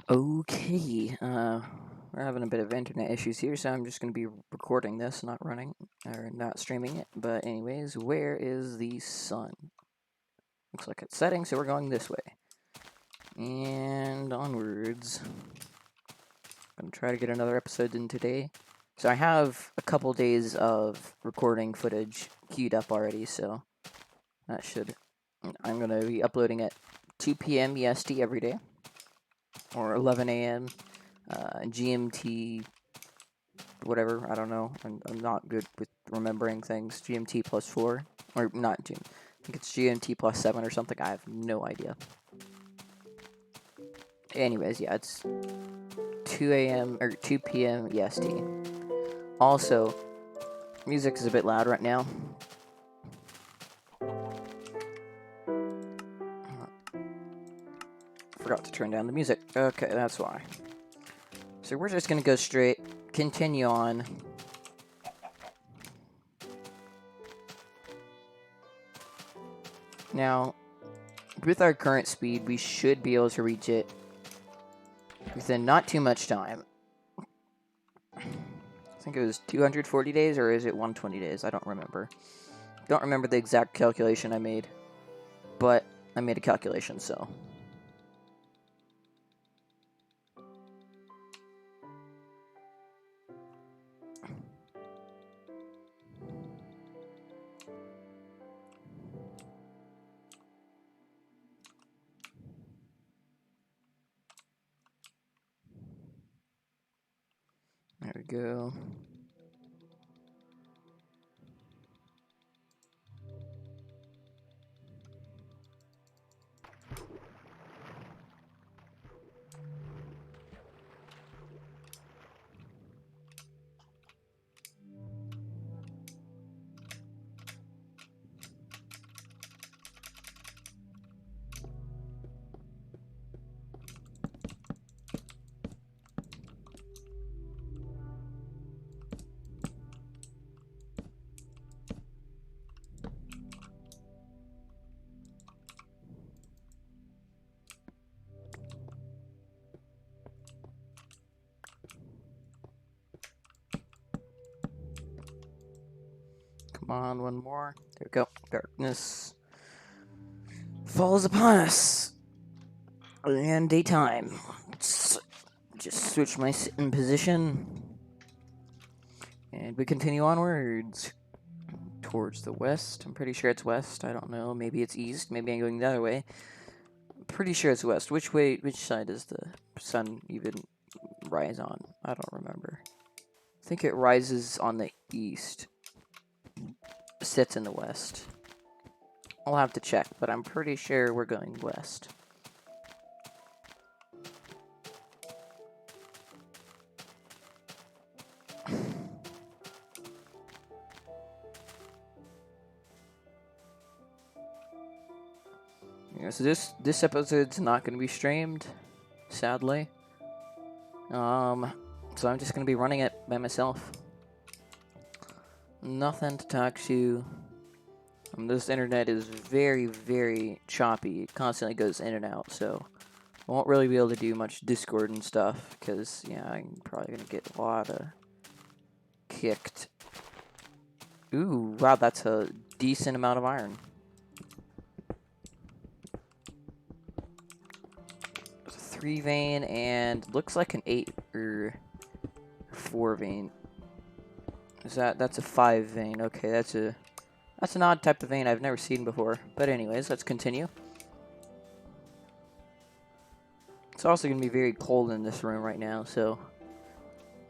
Okay, we're having a bit of internet issues here, so I'm just going to be recording this, not not streaming it. But anyways, where is the sun? Looks like it's setting, so we're going this way. And onwards. I'm going to try to get another episode in today. So I have a couple days of recording footage queued up already, so that should... I'm going to be uploading at 2 p.m. EST every day, or 11 a.m. GMT, whatever, I don't know. I'm not good with remembering things. GMT plus 4, or not GMT. I think it's GMT plus 7 or something. I have no idea. Anyways, yeah, it's 2 a.m. or 2 p.m. EST. Also, music is a bit loud right now. Forgot to turn down the music. Okay, that's why. So we're just gonna go straight, continue on. Now, with our current speed, we should be able to reach it within not too much time. I think it was 240 days, or is it 120 days? I don't remember. Don't remember the exact calculation I made, but I made a calculation, so. There we go. Come on, one more. There we go. Darkness falls upon us. And daytime. Let's just switch my sitting position. And we continue onwards towards the west. I'm pretty sure it's west. I don't know. Maybe it's east. Maybe I'm going the other way. I'm pretty sure it's west. Which side does the sun even rise on? I don't remember. I think it rises on the east. Sits in the west. I'll have to check, but I'm pretty sure we're going west. Yeah, so this episode's not going to be streamed, sadly. So I'm just going to be running it by myself. Nothing to talk to. This internet is very, very choppy. It constantly goes in and out, so I won't really be able to do much Discord and stuff, because, yeah, I'm probably going to get a lot of kicked. Ooh, wow, that's a decent amount of iron. It's a 3 vein, and looks like an 8 or 4 vein. That's a 5 vein. Okay, that's an odd type of vein I've never seen before. But anyways, let's continue. It's also going to be very cold in this room right now, so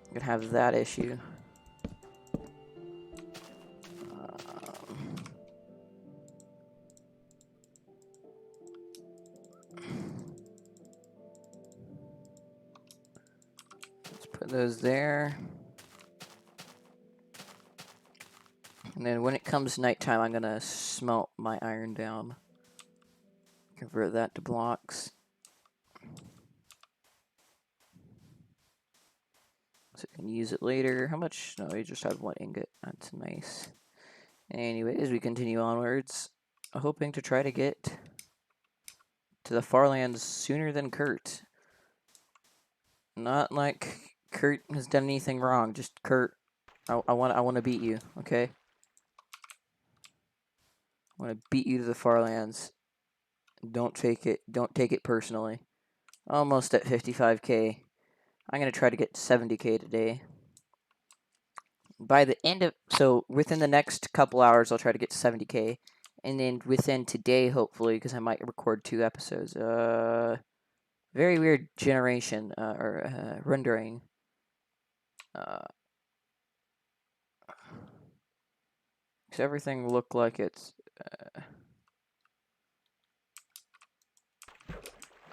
I'm going to have that issue. Let's put those there. And then when it comes nighttime, I'm going to smelt my iron down. Convert that to blocks. So we can use it later. How much? No, we just have 1 ingot. That's nice. Anyways, we continue onwards. Hoping to try to get to the FarLands sooner than Kurt. Not like Kurt has done anything wrong. Just Kurt, I want to beat you. Okay. I want to beat you to the Farlands. Don't take it personally. Almost at 55k. I'm gonna try to get 70k today. By the end of within the next couple hours, I'll try to get to 70k, and then within today, hopefully, because I might record 2 episodes. Very weird generation or rendering. Does everything look like it's?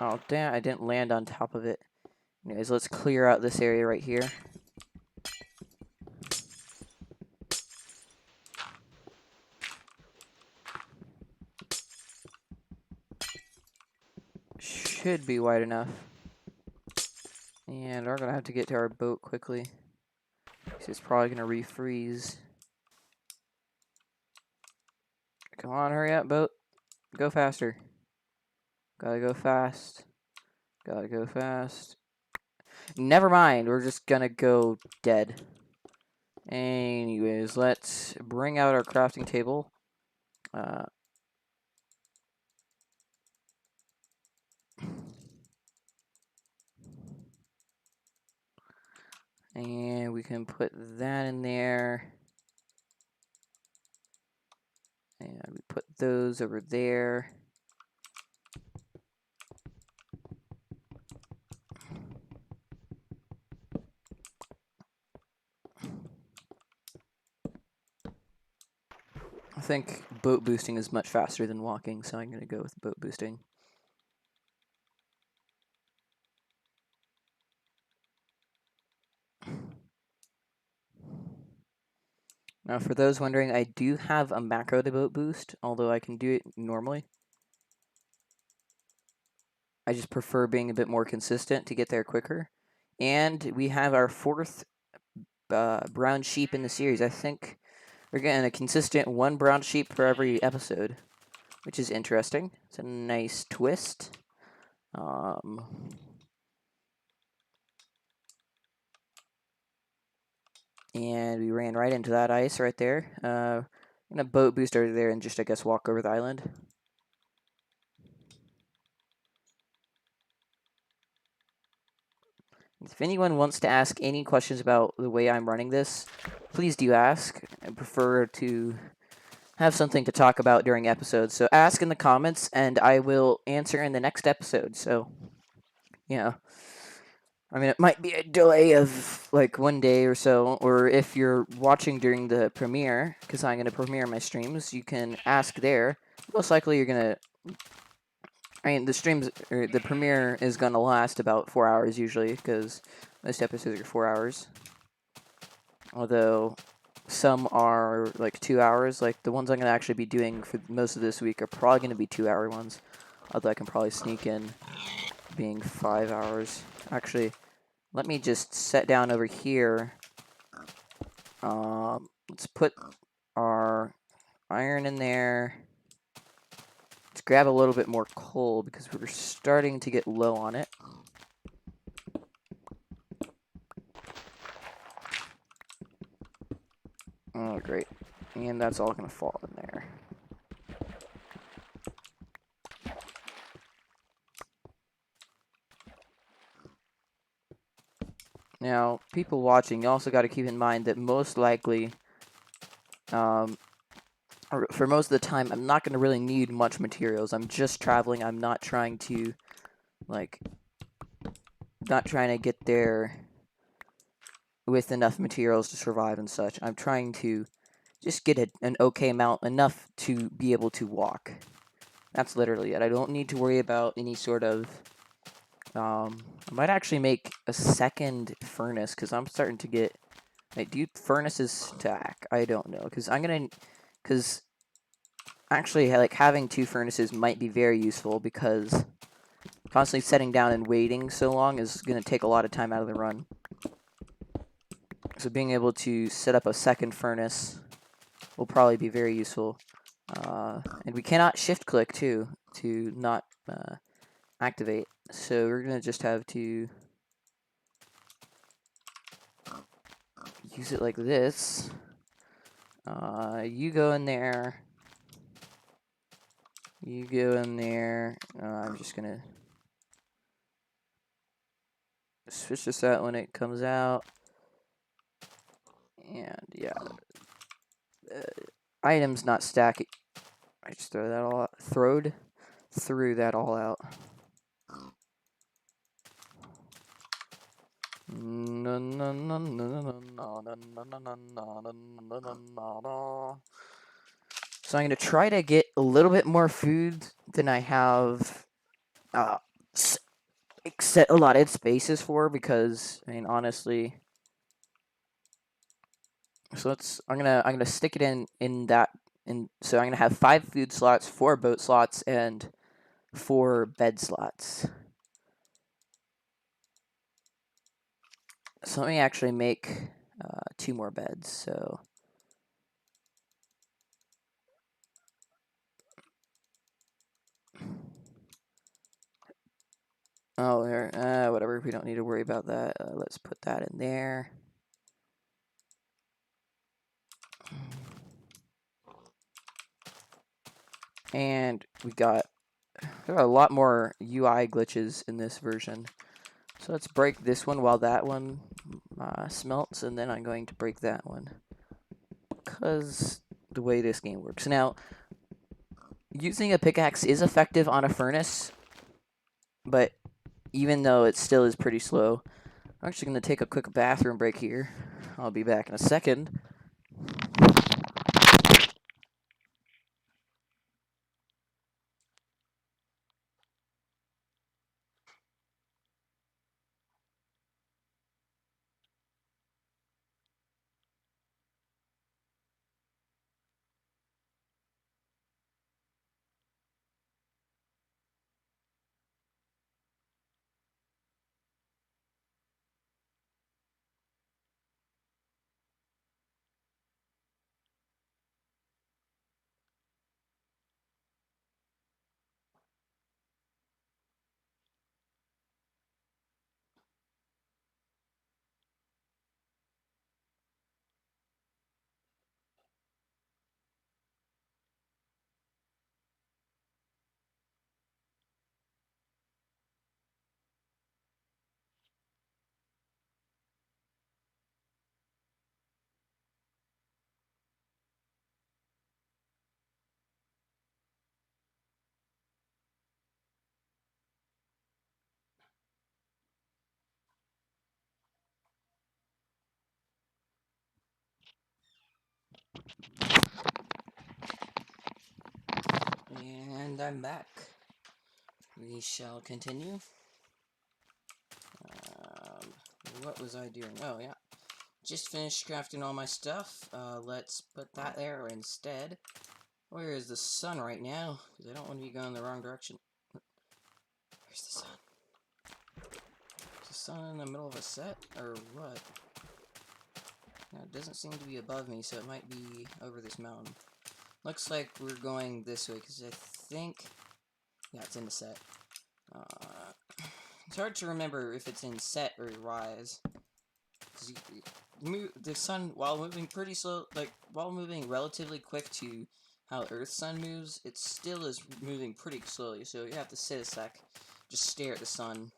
Oh damn! I didn't land on top of it. Anyways, let's clear out this area right here. Should be wide enough. And we're gonna have to get to our boat quickly. It's probably gonna refreeze. Come on, hurry up, boat. Go faster. Gotta go fast. Gotta go fast. Never mind, we're just gonna go dead. Anyways, let's bring out our crafting table. And we can put that in there. And we put those over there. I think boat boosting is much faster than walking, so I'm going to go with boat boosting. Now, for those wondering, I do have a macro to boat boost, although I can do it normally. I just prefer being a bit more consistent to get there quicker. And we have our 4th brown sheep in the series. I think we're getting a consistent 1 brown sheep for every episode, which is interesting. It's a nice twist. And we ran right into that ice right there. I'm going to boat boost over there and just, I guess, walk over the island. If anyone wants to ask any questions about the way I'm running this, please do ask. I prefer to have something to talk about during episodes. So ask in the comments, and I will answer in the next episode. So, yeah. I mean, it might be a delay of like 1 day or so, or if you're watching during the premiere, because I'm going to premiere my streams, you can ask there. Most likely you're going to... I mean, the premiere is going to last about 4 hours usually, because most episodes are 4 hours. Although some are like 2 hours. Like the ones I'm going to actually be doing for most of this week are probably going to be 2-hour ones. Although I can probably sneak in being 5 hours. Actually, let me just set down over here. Let's put our iron in there. Let's grab a little bit more coal because we're starting to get low on it. Oh, great. And that's all going to fall in there. Now, people watching, you also got to keep in mind that most likely, for most of the time, I'm not going to really need much materials. I'm just traveling. I'm not trying to, get there with enough materials to survive and such. I'm trying to just get an okay amount, enough to be able to walk. That's literally it. I don't need to worry about any sort of... I might actually make a second furnace, because I'm starting to get... Wait, do furnaces stack? I don't know, because actually, like, having 2 furnaces might be very useful, because constantly setting down and waiting so long is going to take a lot of time out of the run. So being able to set up a second furnace will probably be very useful. And we cannot shift-click, too, to not activate. So we're going to just have to use it like this. You go in there. You go in there. I'm just gonna switch this out when it comes out. And yeah, items not stacking. I just throw that all out. Threw that all out. So I'm gonna try to get a little bit more food than I have set allotted spaces for, because I mean honestly. So I'm gonna stick it in that. So I'm gonna have 5 food slots, 4 boat slots, and 4 bed slots. So let me actually make 2 more beds. So there. Whatever. We don't need to worry about that. Let's put that in there. And there are a lot more UI glitches in this version. So let's break this one while that one smelts, and then I'm going to break that one, because the way this game works. Now, using a pickaxe is effective on a furnace, but even though it still is pretty slow, I'm actually going to take a quick bathroom break here. I'll be back in a second. And I'm back. We shall continue. What was I doing? Oh, yeah. Just finished crafting all my stuff. Let's put that there instead. Where is the sun right now? Because I don't want to be going the wrong direction. Where's the sun? Is the sun in the middle of a set? Or what? No, it doesn't seem to be above me, so it might be over this mountain. Looks like we're going this way, because I think... Yeah, it's in the set. It's hard to remember if it's in set or rise. The sun, while moving pretty slow, while moving relatively quick to how Earth's sun moves, it still is moving pretty slowly, so you have to sit a sec, just stare at the sun.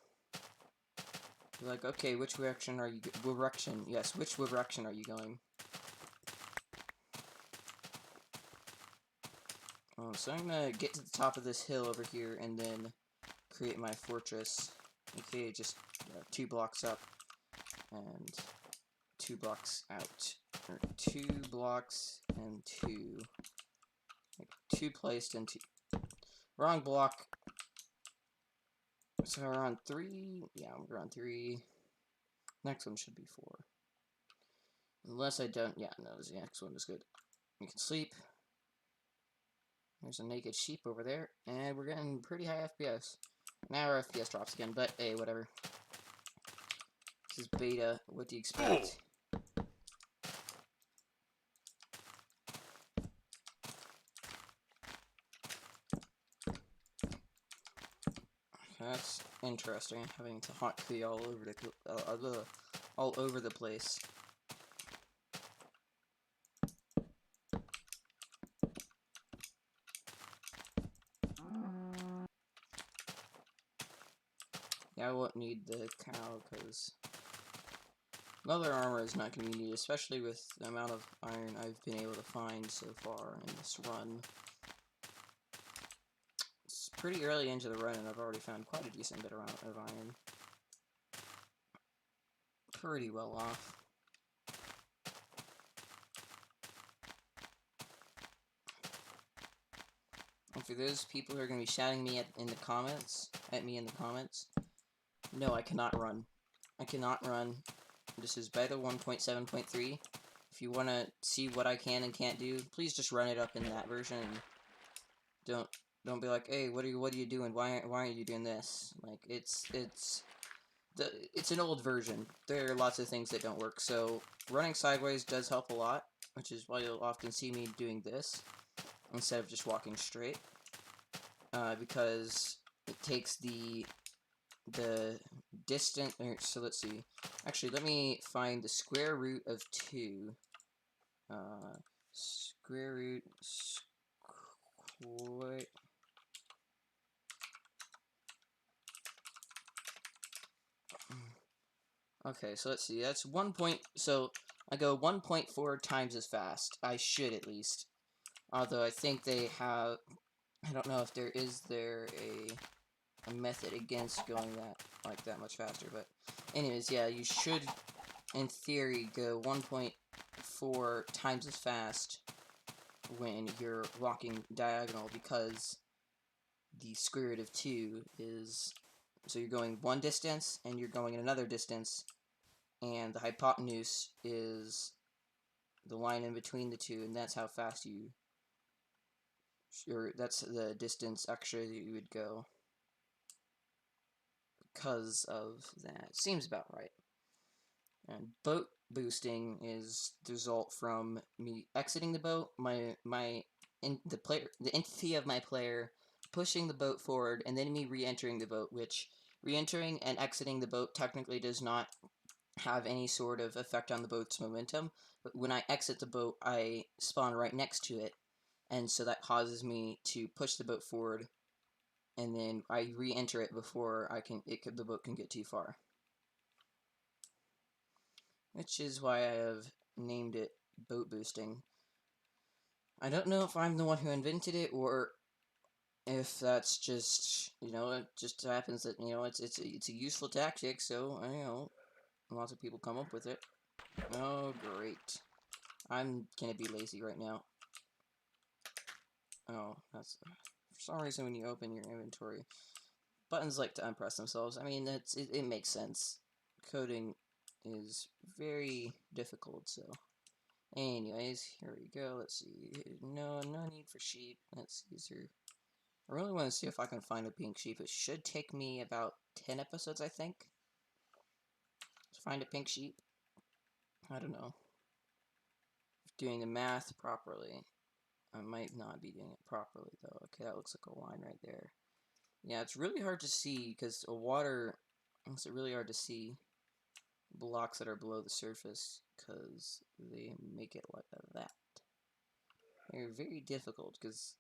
You're like, okay, which direction are you which direction are you going? Oh, so I'm gonna get to the top of this hill over here, and then create my fortress. Okay, just 2 blocks up, and 2 blocks out. Or 2 blocks and 2. Like 2 placed and 2. Wrong block. So we're on 3. Yeah, we're on 3. Next one should be 4. Unless I don't. Yeah, no, the next one is good. You can sleep. There's a naked sheep over there. And we're getting pretty high FPS. Now our FPS drops again, but hey, whatever. This is beta. What do you expect? That's interesting, having to hotkey all over the place. Yeah, I won't need the cow, because leather armor is not going to be needed, especially with the amount of iron I've been able to find so far in this run. It's pretty early into the run, and I've already found quite a decent bit of iron. Pretty well off. And for those people who are going to be shouting me at me in the comments, no, I cannot run. I cannot run. This is Beta 1.7.3. If you want to see what I can and can't do, please just run it up in that version. And don't be like, hey, what are you doing? Why aren't you doing this? Like, it's an old version. There are lots of things that don't work. So running sideways does help a lot, which is why you'll often see me doing this instead of just walking straight, because it takes the distance. So let's see. Actually, let me find the square root of 2. Square root square. Okay, so let's see. That's 1 point. So I go 1.4 times as fast. I should, at least. Although I think they have. I don't know if there is a method against going that much faster. But anyways, yeah, you should, in theory, go 1.4 times as fast when you're walking diagonal, because the square root of 2 is, so you're going one distance and you're going another distance, and the hypotenuse is the line in between the two, and that's how fast that's the distance extra that you would go because of that. Seems about right. And boat boosting is the result from me exiting the boat, the entity of my player pushing the boat forward, and then me re-entering the boat, which re-entering and exiting the boat technically does not have any sort of effect on the boat's momentum, but when I exit the boat, I spawn right next to it, and so that causes me to push the boat forward, and then I re-enter it before the boat can get too far. Which is why I have named it boat boosting. I don't know if I'm the one who invented it, or if that's just, it just happens that, it's a useful tactic, so, lots of people come up with it. Oh, great. I'm gonna be lazy right now. Oh, that's, for some reason when you open your inventory, buttons like to unpress themselves. I mean, it makes sense. Coding is very difficult, so. Anyways, here we go. Let's see. No need for sheep. Let's see. I really want to see if I can find a pink sheep. It should take me about 10 episodes, I think, to find a pink sheep. I don't know. Doing the math properly. I might not be doing it properly, though. Okay, that looks like a line right there. Yeah, it's really hard to see, because water makes it really hard to see blocks that are below the surface, because they make it like that. They're very difficult, because,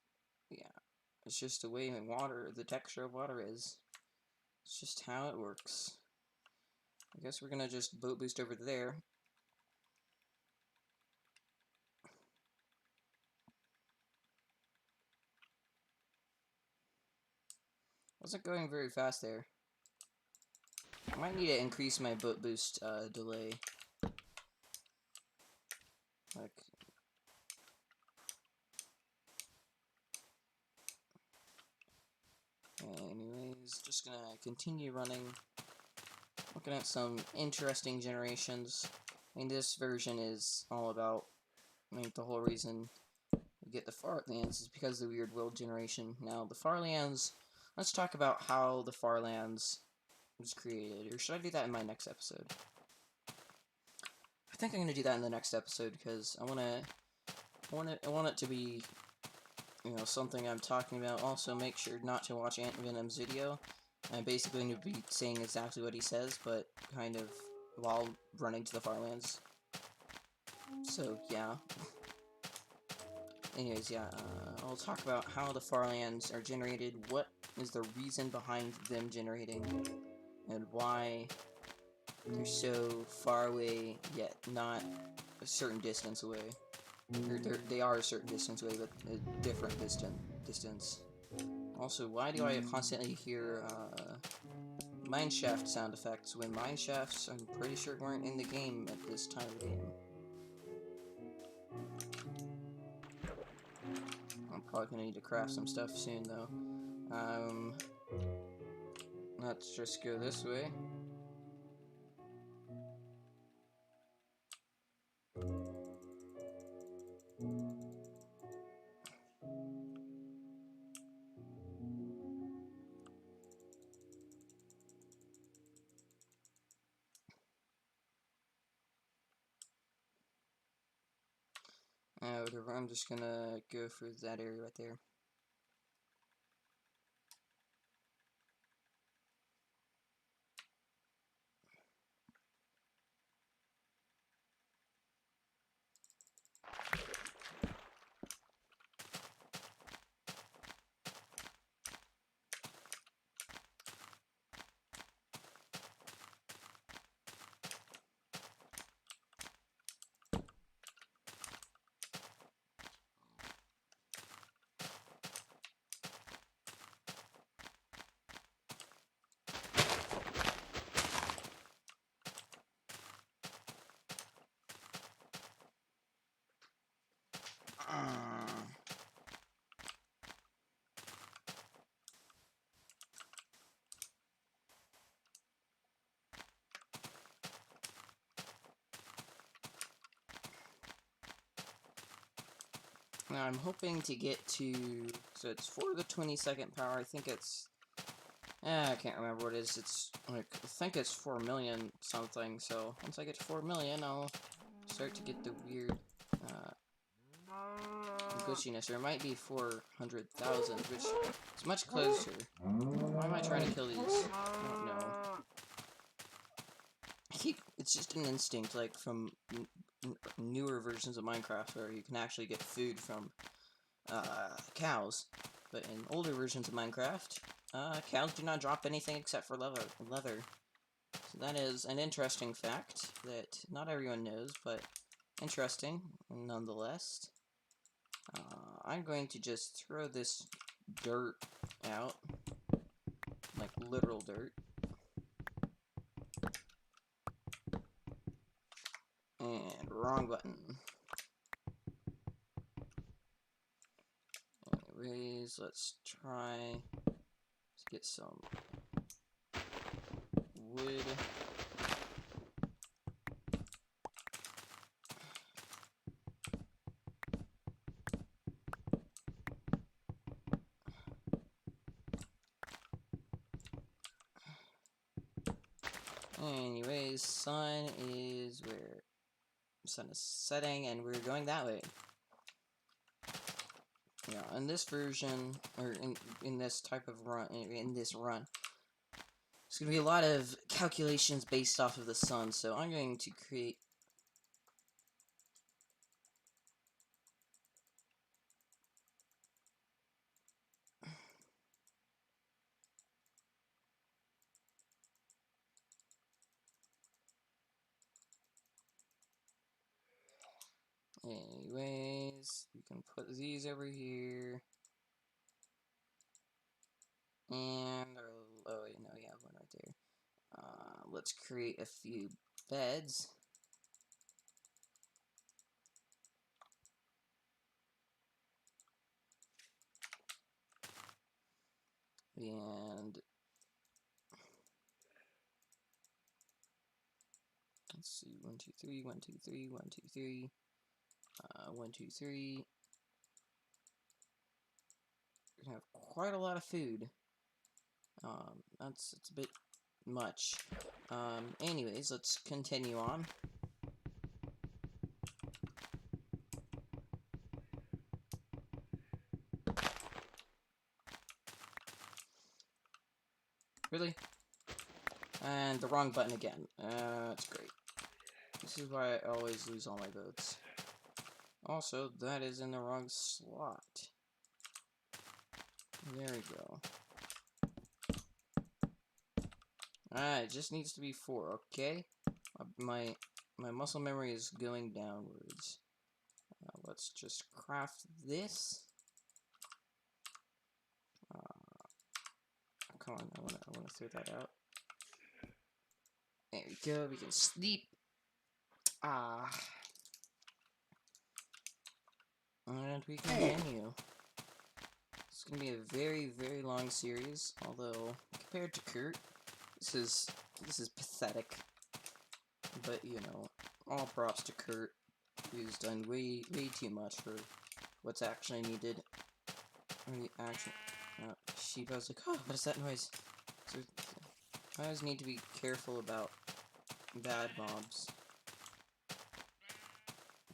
yeah, it's just the way the texture of water is. It's just how it works. I guess we're gonna just boat boost over there. Wasn't going very fast there. I might need to increase my boat boost delay. Like, anyways, just gonna continue running. Looking at some interesting generations. I mean, this version is all about, the whole reason you get the FarLands is because of the weird world generation. Now, the FarLands, let's talk about how the FarLands was created. Or should I do that in my next episode? I think I'm going to do that in the next episode, because I want it to be, something I'm talking about. Also, make sure not to watch Ant Venom's video. I'm basically going to be saying exactly what he says, but kind of while running to the FarLands. So, yeah. Anyways, yeah, I'll talk about how the FarLands are generated, what is the reason behind them generating, and why they're so far away, yet not a certain distance away. Or they are a certain distance away, but a different distance. Also, why do I constantly hear mineshaft sound effects when mineshafts, I'm pretty sure, weren't in the game at this time of the game? I'm probably gonna need to craft some stuff soon, though. Let's just go this way. I'm just gonna go for that area right there. Now I'm hoping to get to, so it's for the 20-second power. I think it's, I can't remember what it is. It's like, I think it's 4 million something. So once I get to 4 million, I'll start to get the weird glitchiness. Or it might be 400,000, which is much closer. Why am I trying to kill these? I don't know. It's just an instinct, like from newer versions of Minecraft, where you can actually get food from cows. But in older versions of Minecraft, cows do not drop anything except for leather. So that is an interesting fact that not everyone knows, but interesting nonetheless. I'm going to just throw this dirt out, like literal dirt. And wrong button. Anyways, let's try to get some wood. Anyways, sun is where the sun is setting, and we're going that way. Yeah, in this version, or in this type of run, in this run, it's going to be a lot of calculations based off of the sun, so I'm going to create anyways, we can put these over here. And, oh wait, no, we have one right there. Let's create a few beds. And let's see, 1, 2, 3, 1, 2, 3, 1, 2, 3, 1, 2, 3. We're gonna have quite a lot of food. It's a bit much. Anyways, let's continue on. Really? And the wrong button again. That's great. This is why I always lose all my votes. Also, that is in the wrong slot. There we go. Alright, it just needs to be 4, okay? My muscle memory is going downwards. Let's just craft this. Come on, I wanna throw that out. There we go, we can sleep. And we continue. It's gonna be a very, very long series, although compared to Kurt, this is pathetic. But you know, all props to Kurt, who's done way too much for what's actually needed. Sheep, I was like, oh, what is that noise? So, I always need to be careful about bad mobs.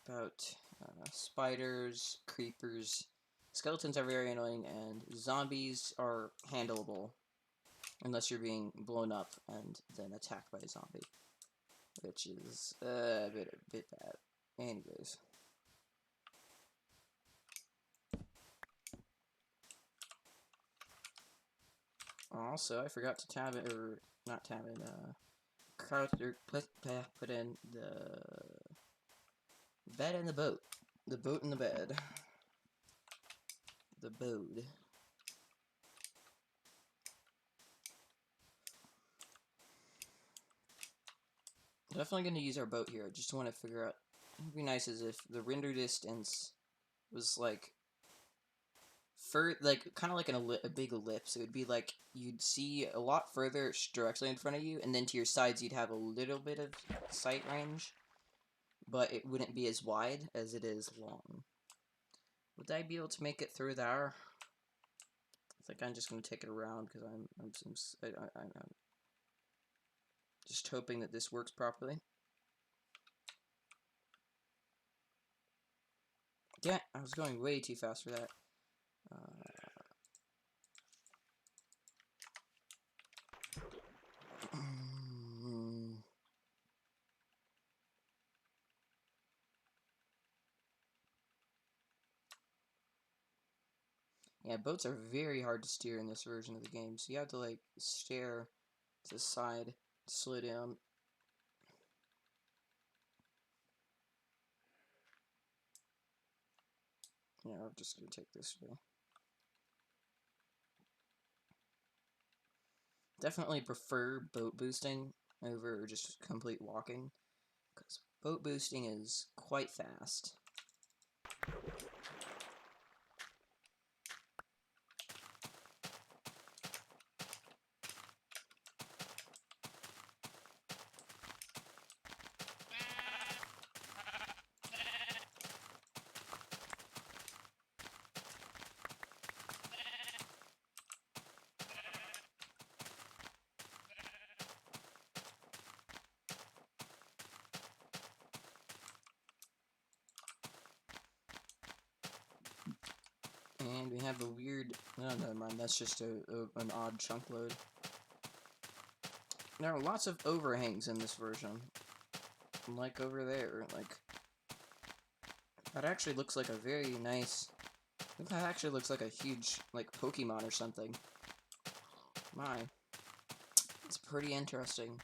About spiders, creepers. Skeletons are very annoying, and zombies are handleable. Unless you're being blown up and then attacked by a zombie. Which is a bit bad. Anyways. Also, I forgot to tab it, or not tab it, put in the bed and the boat. The boat and the bed. The boat. Definitely going to use our boat here. I just want to figure out, it would be nice as if the render distance was like, kind of like a big ellipse. It would be like you'd see a lot further directly in front of you, and then to your sides you'd have a little bit of sight range, but it wouldn't be as wide as it is long. Would I be able to make it through there? I think I'm just going to take it around because I'm just hoping that this works properly. Yeah, I was going way too fast for that. Yeah, boats are very hard to steer in this version of the game, so you have to, like, stare to the side to slow down. Yeah, I'm just gonna take this way. Definitely prefer boat boosting over just complete walking, because boat boosting is quite fast. And we have the weird... No, never mind, that's just an odd chunk load. There are lots of overhangs in this version. Like over there, like... That actually looks like a very nice... That actually looks like a huge, like, Pokemon or something. My. It's pretty interesting.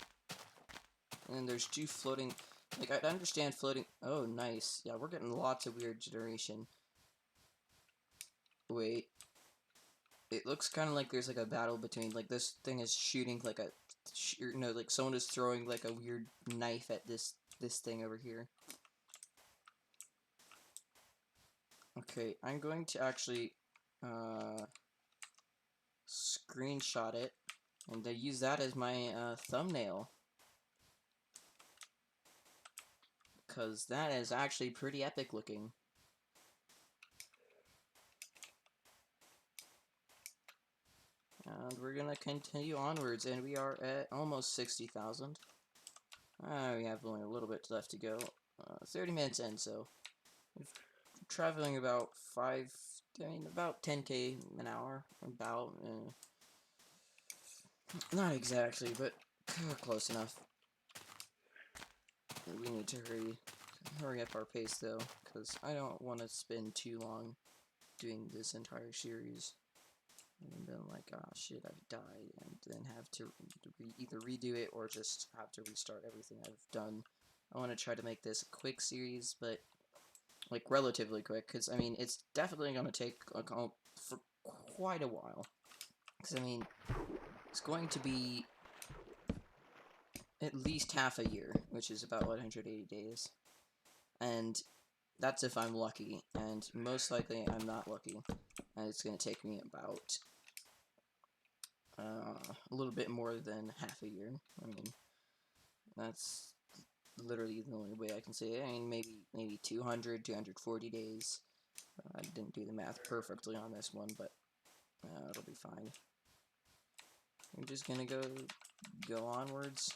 And then there's 2 floating... Like, I understand floating... Oh, nice. Yeah, we're getting lots of weird generation. Wait. It looks kind of like there's, like, a battle between... Like, this thing is shooting, like, a... No, like, someone is throwing, like, a weird knife at this thing over here. Okay, I'm going to actually... screenshot it. And I use that as my thumbnail. Because that is actually pretty epic looking. And we're going to continue onwards, and we are at almost 60,000. We have only a little bit left to go. 30 minutes in, so we're traveling about about 10k an hour. About, not exactly, but close enough. We need to hurry up our pace, though, because I don't want to spend too long doing this entire series. and then like, oh shit, I've died, and then have to either redo it or just have to restart everything I've done. I want to try to make this a quick series, but like relatively quick, because I mean it's definitely going to take like for quite a while. Because I mean it's going to be at least half a year, which is about 180 days, and that's if I'm lucky, and most likely I'm not lucky, and it's going to take me about a little bit more than half a year. I mean, that's literally the only way I can say it. I mean, maybe 200, 240 days. I didn't do the math perfectly on this one, but it'll be fine. I'm just gonna go onwards.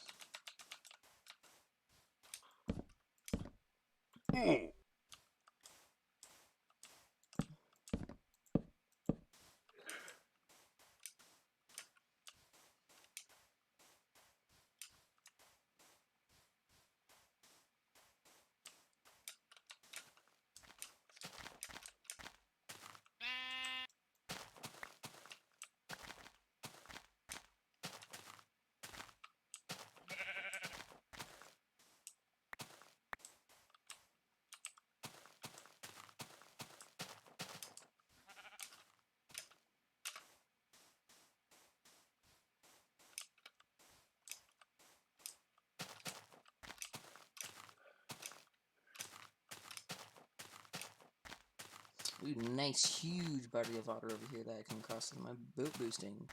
Ooh, nice huge body of water over here that I can cross with my boat boosting.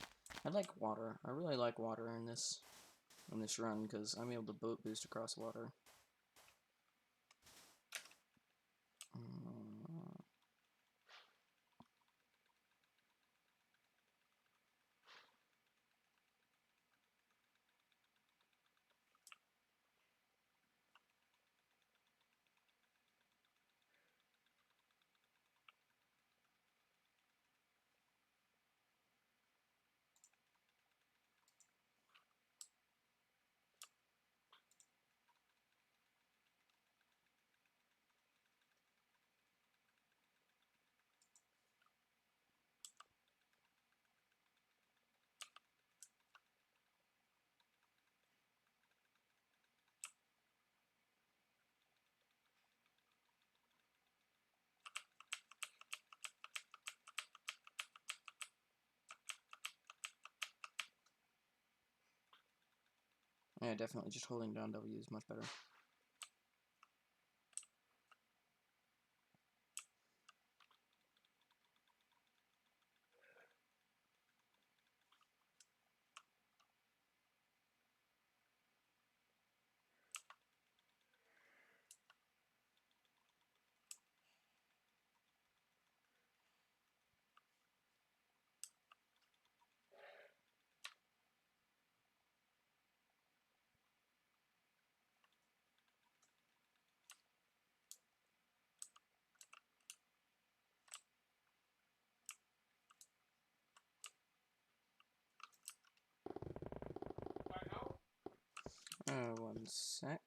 I like water. I really like water in this run because I'm able to boat boost across water. Yeah, definitely just holding down W is much better. One sec.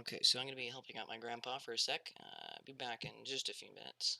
Okay, so I'm going to be helping out my grandpa for a sec. Be back in just a few minutes.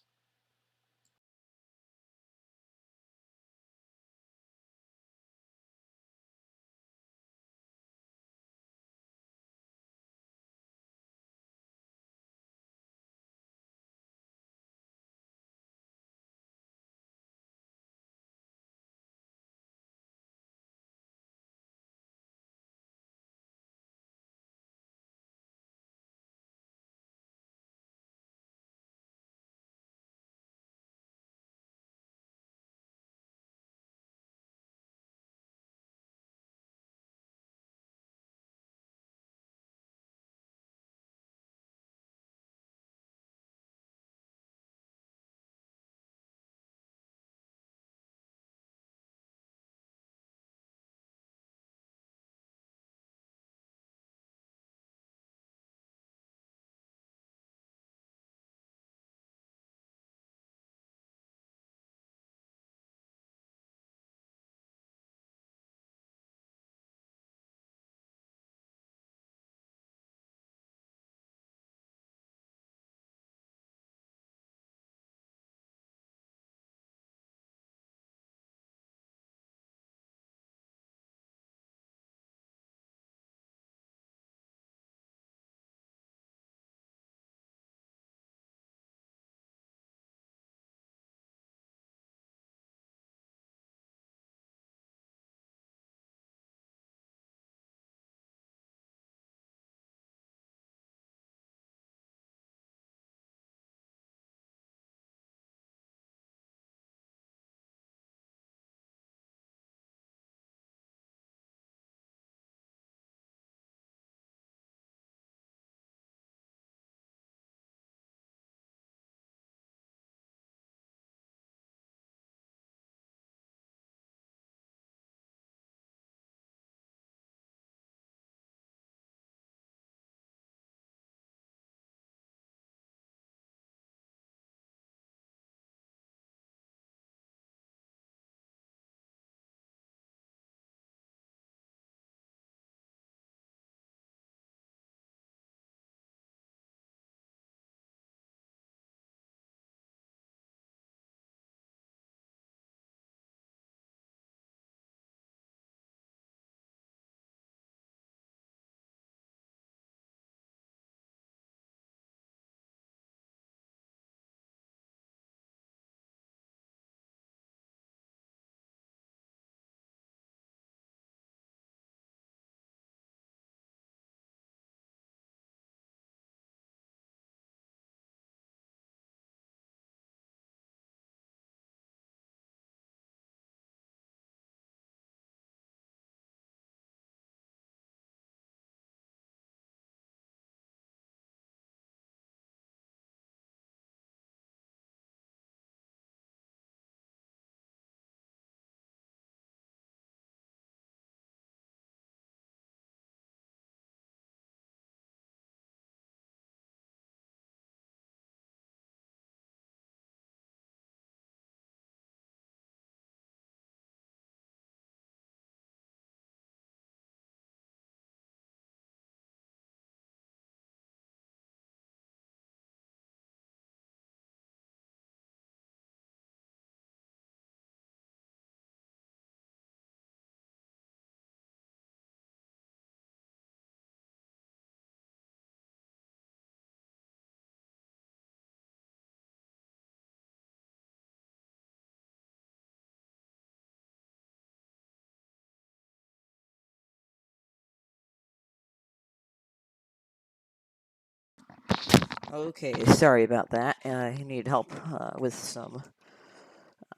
Okay, sorry about that. I need help with some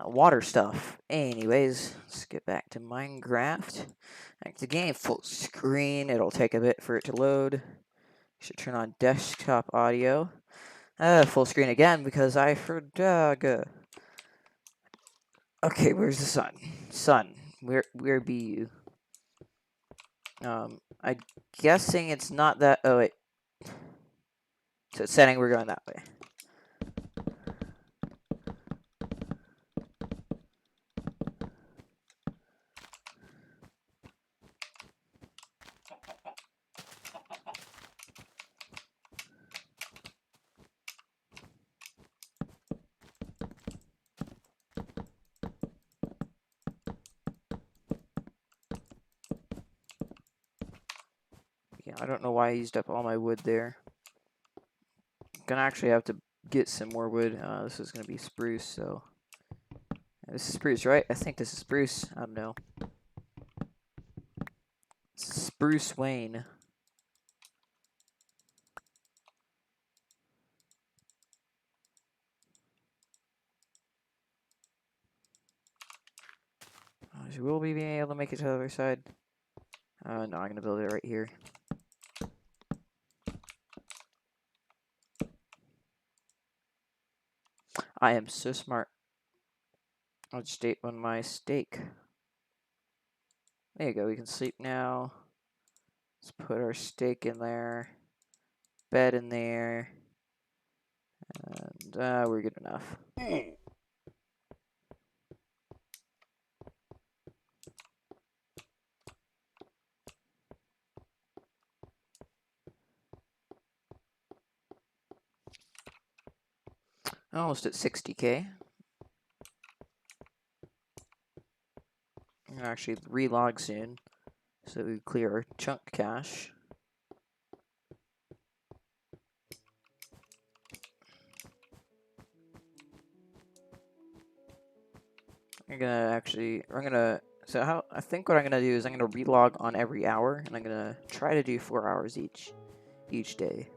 water stuff. Anyways, let's get back to Minecraft. Back to the game, full screen. It'll take a bit for it to load. Should turn on desktop audio. Full screen again because I forgot. Okay, where's the sun? Sun, where be you? I'm guessing it's not that. Oh wait. So it's setting. We're going that way. Yeah, I don't know why I used up all my wood there. Gonna actually have to get some more wood. This is gonna be spruce, so this is spruce, right? I think this is spruce. I don't know. Spruce Wayne. Will we be able to make it to the other side? No, I'm gonna build it right here. I am so smart. I'll just state on my steak. There you go. We can sleep now. Let's put our steak in there. Bed in there. And we're good enough. Almost at 60k. I'm gonna actually relog soon, so we clear our chunk cache. So I think what I'm gonna do is I'm gonna relog on every hour, and I'm gonna try to do 4 hours each day.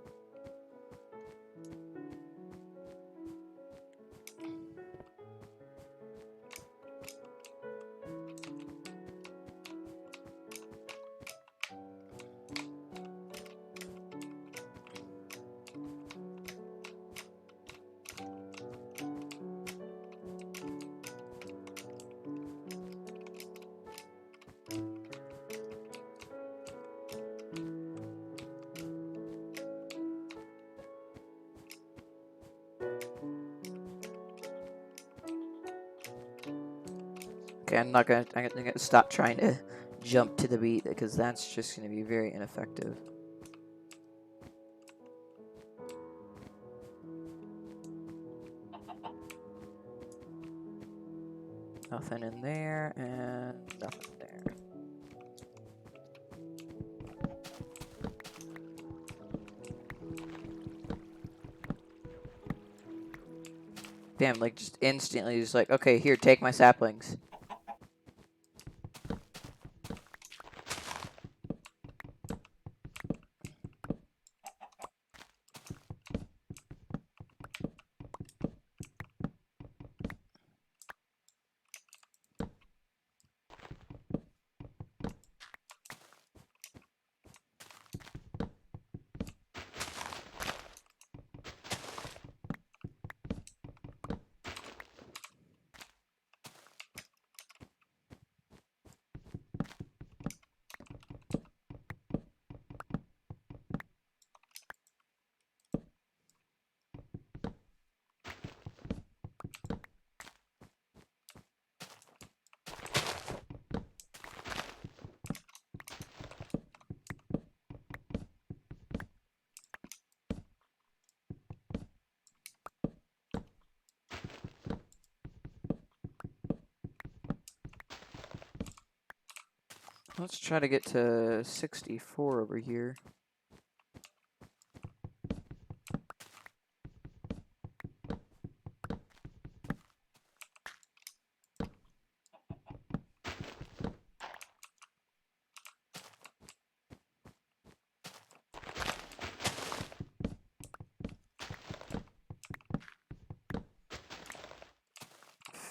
Okay, I'm gonna stop trying to jump to the beat because that's just gonna be very ineffective. Nothing in there and nothing there. Damn, like just instantly just like, okay, here, take my saplings. Let's try to get to 64 over here.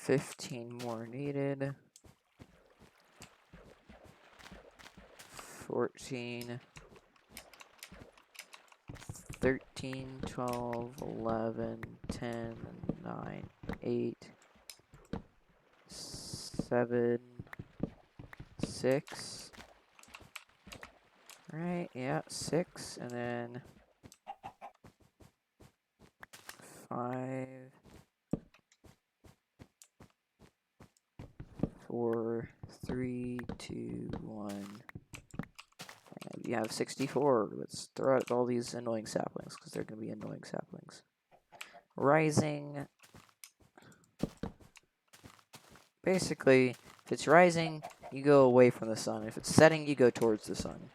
15 more needed. 14, 13, 12, 11, 10, 9, 8, 7, 6. Right, yeah, 6, and then 5, 4, 3, 2, 1. And you have 64. Let's throw out all these annoying saplings, because they're going to be annoying saplings. Rising. Basically, if it's rising, you go away from the sun. If it's setting, you go towards the sun.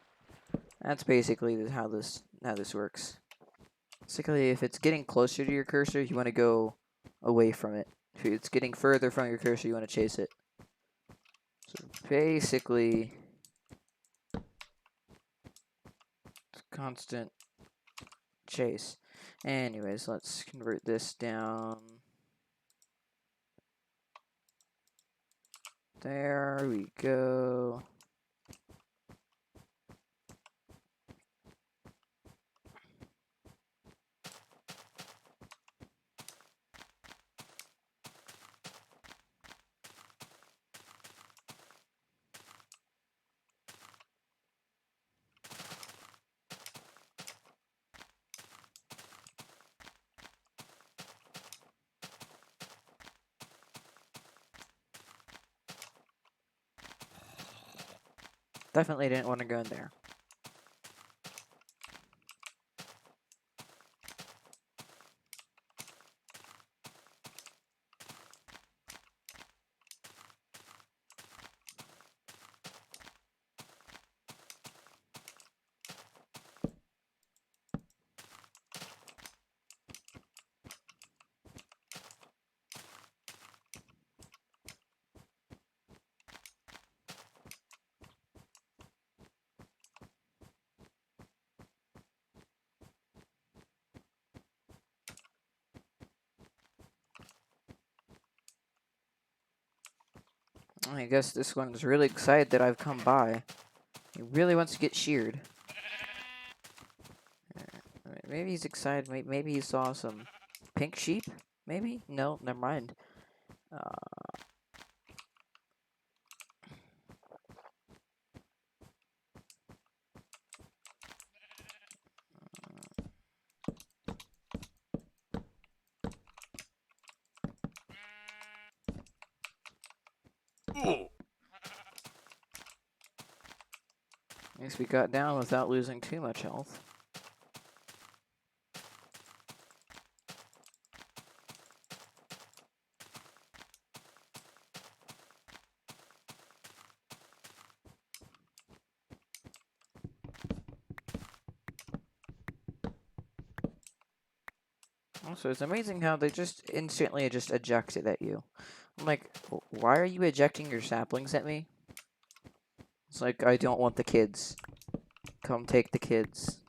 That's basically how this works. Basically, if it's getting closer to your cursor, you want to go away from it. If it's getting further from your cursor, you want to chase it. So basically, it's constant chase. Anyways, let's convert this down. There we go. Definitely didn't want to go in there. I guess this one's really excited that I've come by. He really wants to get sheared. Maybe he's excited. Maybe he saw some pink sheep? Maybe? No, never mind. At least we got down without losing too much health. Also, it's amazing how they just instantly just eject it at you. I'm like, why are you ejecting your saplings at me? It's like, I don't want the kids. Come take the kids.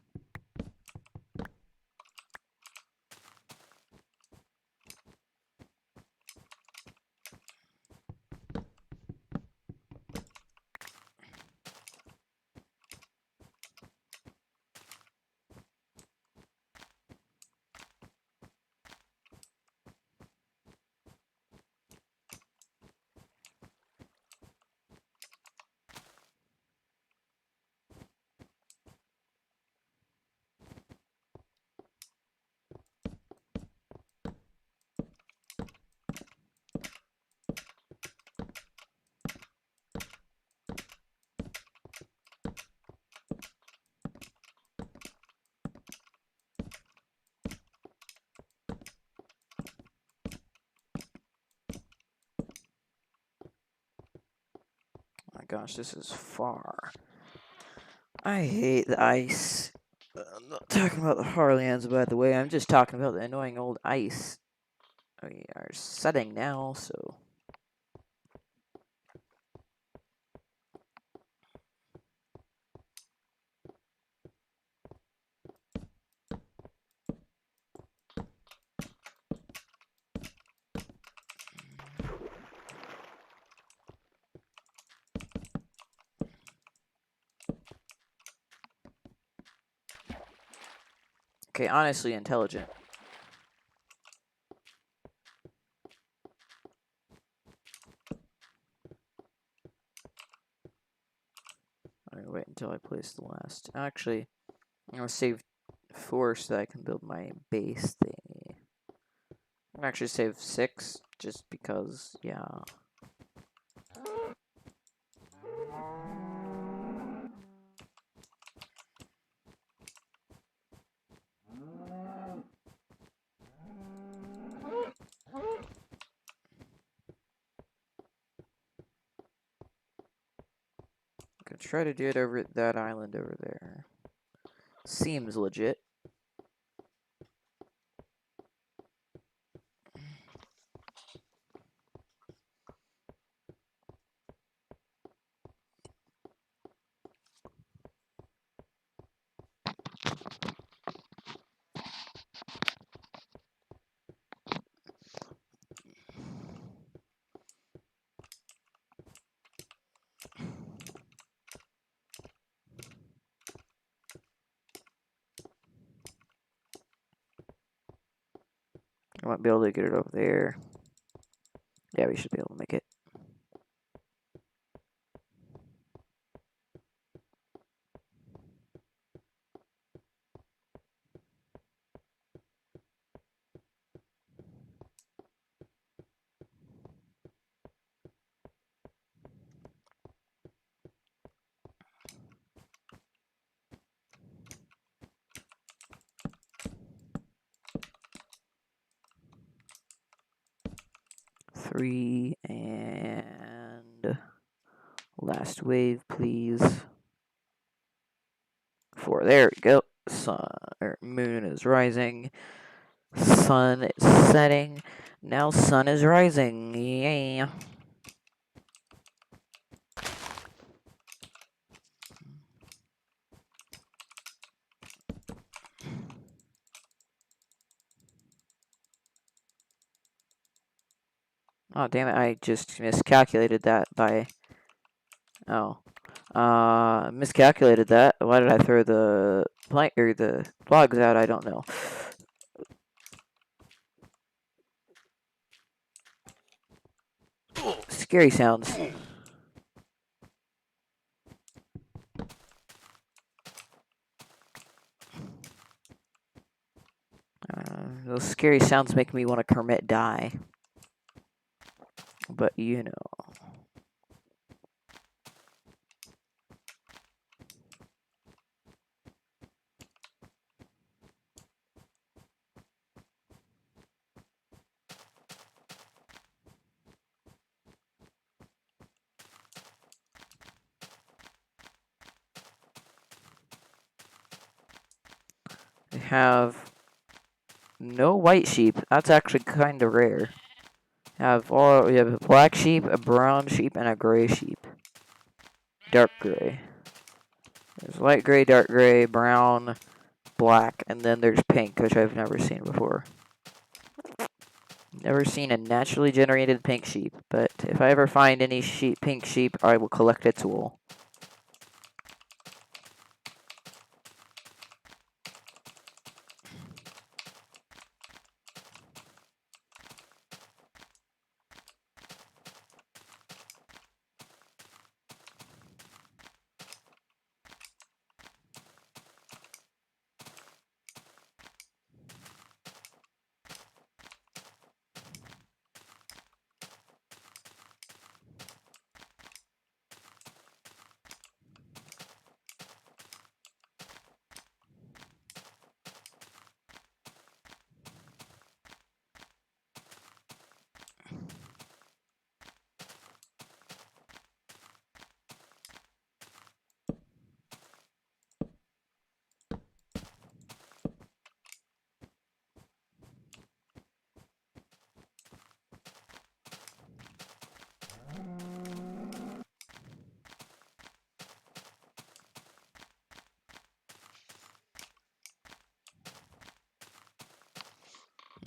Oh my gosh, this is far. I hate the ice. I'm not talking about the FarLands, by the way. I'm just talking about the annoying old ice. We are setting now, so... Okay, honestly intelligent. I'm gonna wait until I place the last. Actually, I'm gonna save 4 so that I can build my base thingy. I'm gonna actually save 6 just because, yeah. I'm gonna try to do it over that island over there. Seems legit. I might be able to get it over there. Yeah, we should be able to make it. Three and last wave, please. 4. There we go. Sun or moon is rising. Sun is setting. Now sun is rising. Yeah. Oh, damn it. I just miscalculated that by... Oh. Miscalculated that. Why did I throw the plank or the logs out? I don't know. Scary sounds. Those scary sounds make me want to Kermit die. But you know. We have no white sheep. That's actually kind of rare. We have a black sheep, a brown sheep, and a gray sheep. Dark gray. There's light gray, dark gray, brown, black, and then there's pink, which I've never seen before. Never seen a naturally generated pink sheep, but if I ever find any pink sheep, I will collect its wool.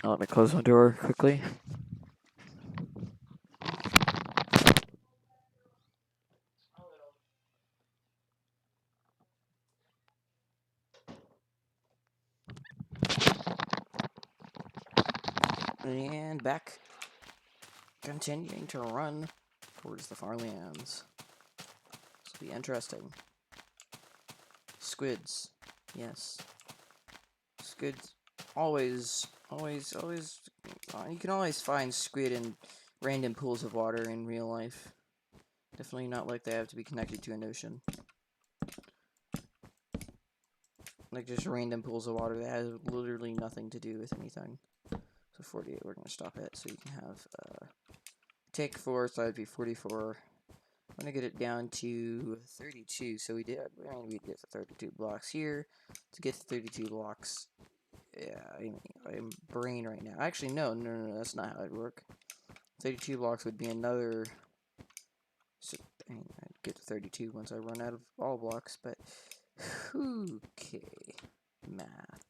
Let me close my door quickly. And back, continuing to run towards the FarLands. This will be interesting. Squids, yes. Squids, always. You can always find squid in random pools of water in real life. Definitely not like they have to be connected to an ocean. Like just random pools of water that has literally nothing to do with anything. So 48, we're going to stop it so you can have take 4, so that'd be 44. I'm going to get it down to 32. So we get to 32 blocks here. To get to 32 blocks, yeah, I'm brain right now. Actually, no, that's not how it'd work. 32 blocks would be another. So I'd get to 32 once I run out of all blocks, but okay, math.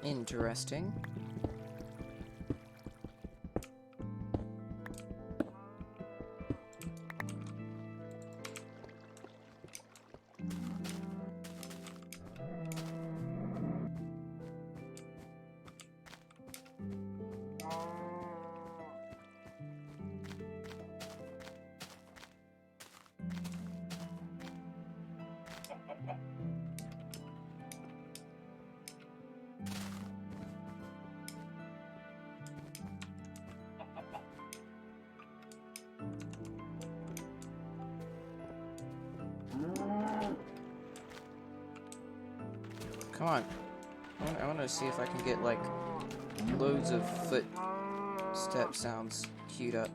Interesting. Come on. I want to see if I can get, like, loads of footstep sounds queued up.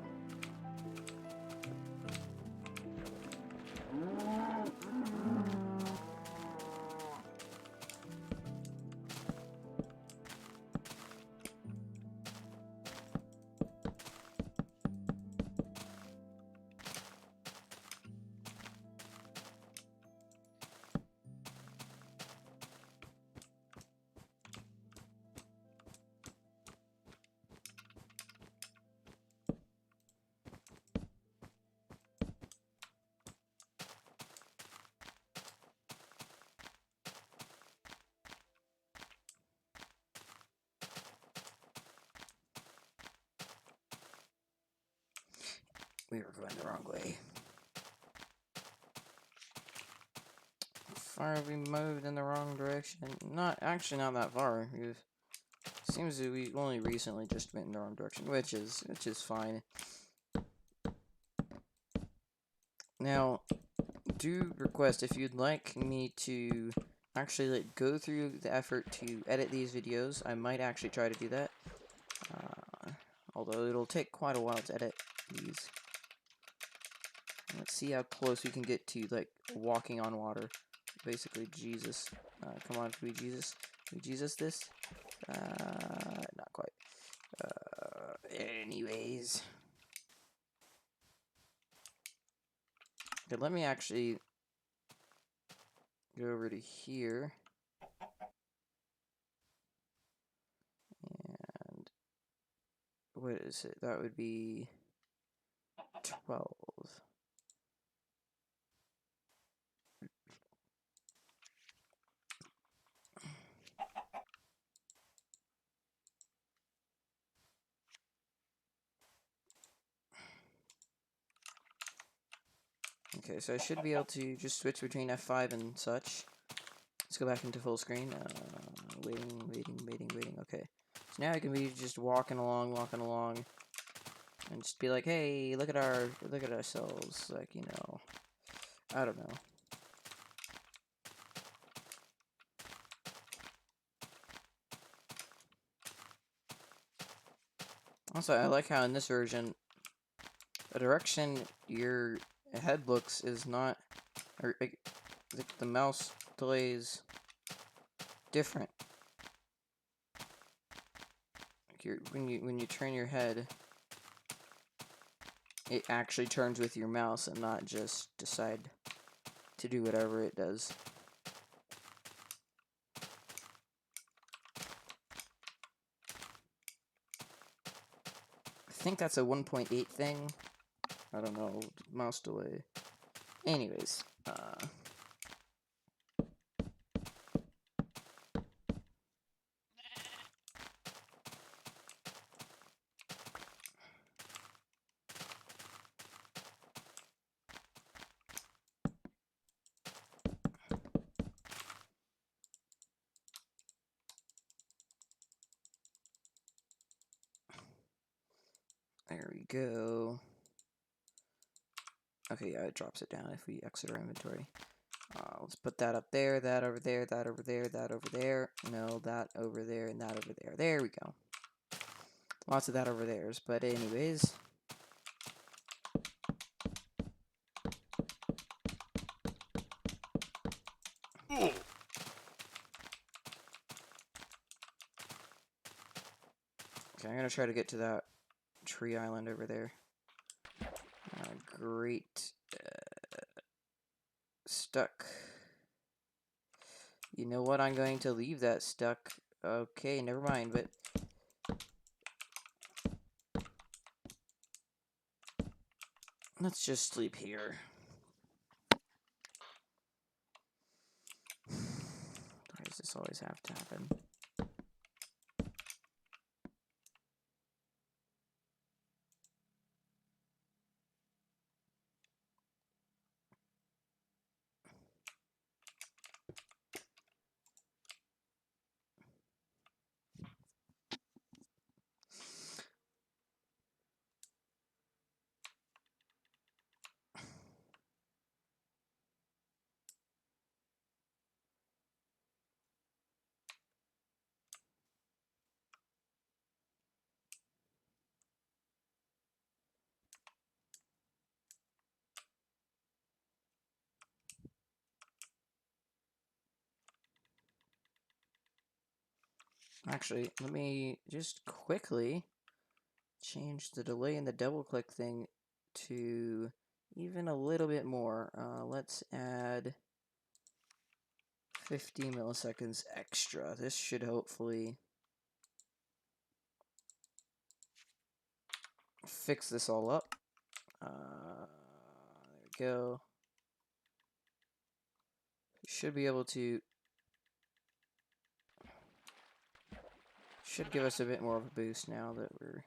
We were going the wrong way. Far we moved in the wrong direction. Not that far. Seems that we only recently just went in the wrong direction, which is fine. Now, do request if you'd like me to actually go through the effort to edit these videos. I might actually try to do that. Although it'll take quite a while to edit these. Let's see how close we can get to, like, walking on water. Basically, Jesus. Come on, can we Jesus? Can we Jesus this? Not quite. Anyways. Okay, let me actually go over to here. And what is it? That would be 12. Okay, so I should be able to just switch between F5 and such. Let's go back into full screen. Waiting. Okay. So now I can be just walking along, and just be like, hey, look at ourselves. Like, you know, I don't know. Also, I like how in this version, the direction your head looks is not, or the mouse delays different. Like when you turn your head, it actually turns with your mouse and not just decide to do whatever it does. I think that's a 1.8 thing. I don't know, mouse delay. Anyways, there we go. Okay, yeah, it drops it down if we exit our inventory. Let's put that up there, that over there, that over there, that over there. No, that over there, and that over there. There we go. Lots of that over there's, but anyways. Okay, I'm gonna try to get to that tree island over there. Great. Stuck. You know what? I'm going to leave that stuck. Okay, never mind, but... let's just sleep here. Why does this always have to happen? Actually, let me just quickly change the delay and the double click thing to even a little bit more. Let's add 50 milliseconds extra. This should hopefully fix this all up. There we go. Should be able to... should give us a bit more of a boost now that we're...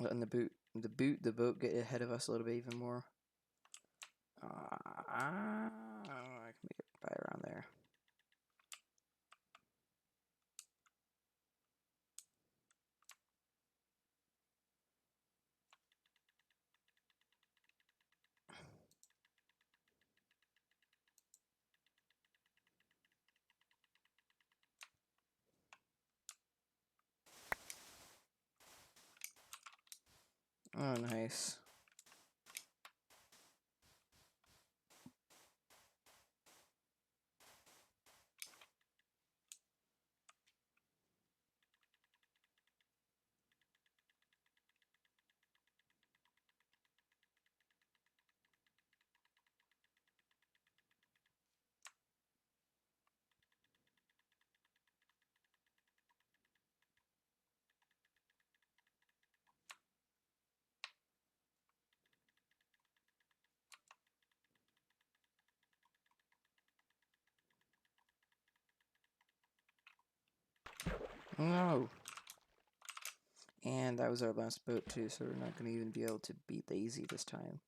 letting the boat get ahead of us a little bit even more. I can make it by around there. Oh, nice. No! And that was our last boat too, so we're not going to even be able to be lazy this time.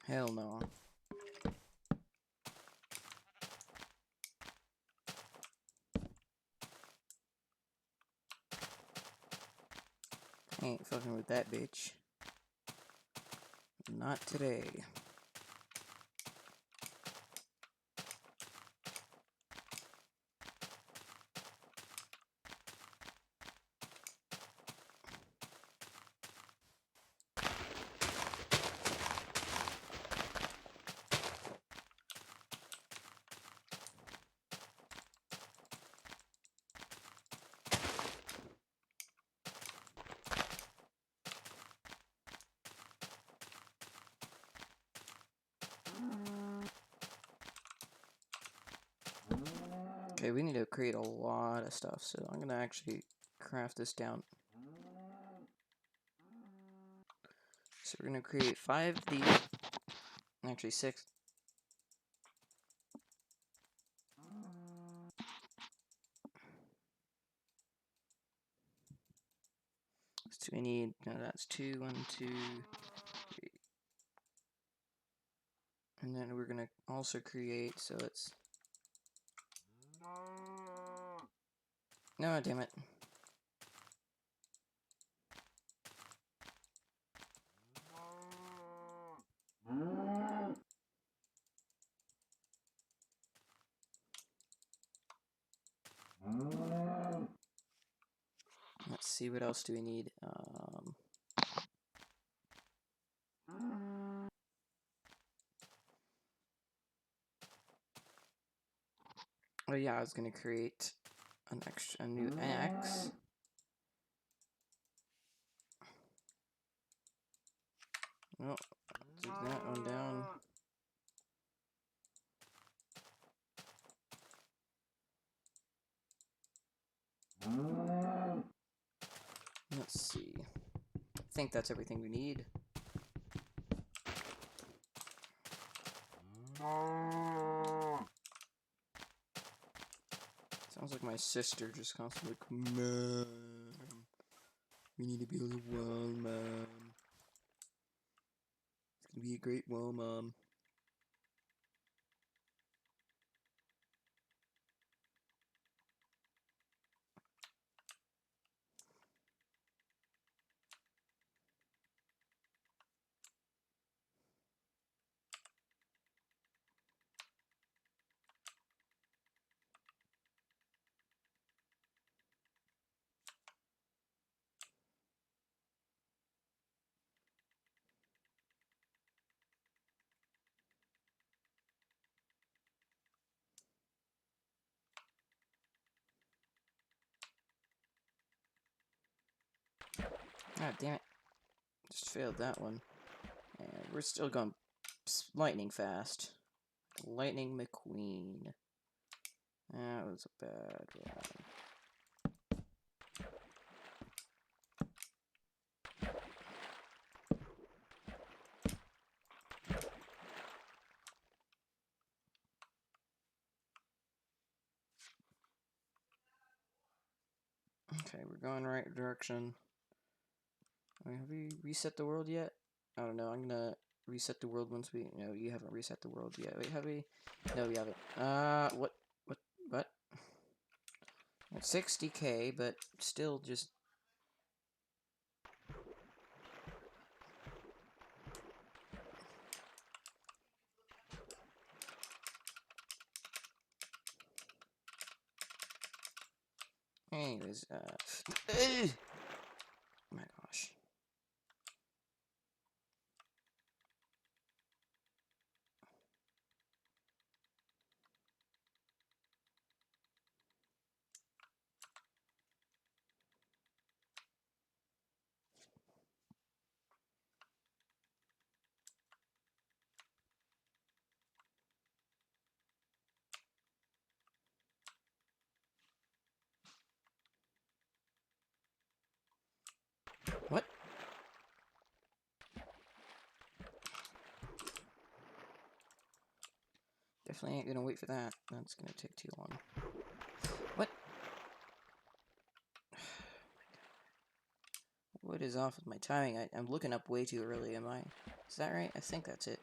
Hell no. I ain't fucking with that bitch. Not today. Okay, we need to create a lot of stuff, so I'm gonna actually craft this down. So we're gonna create 5 of these, actually 6. So we need, no, that's 2, 1, 2, 3. And then we're gonna also create, so it's, no, damn it. Let's see, what else do we need? Oh yeah, I was gonna create a new X. Oh, take that one down. Let's see. I think that's everything we need. Sounds like my sister just constantly like, Mom, we need to build a wall, Mom. It's gonna be a great wall, Mom. God damn it. Just failed that one. And we're still going lightning fast. Lightning McQueen. That was a bad one. Okay, we're going right direction. Have we reset the world yet? I don't know. I'm gonna reset the world once we. No, you haven't reset the world yet. Wait, have we? No, we haven't. What? At 60k, but still just... Anyways, oh my gosh. What? Definitely ain't gonna wait for that. That's gonna take too long. What? What is off with my timing? I'm looking up way too early, am I? Is that right? I think that's it.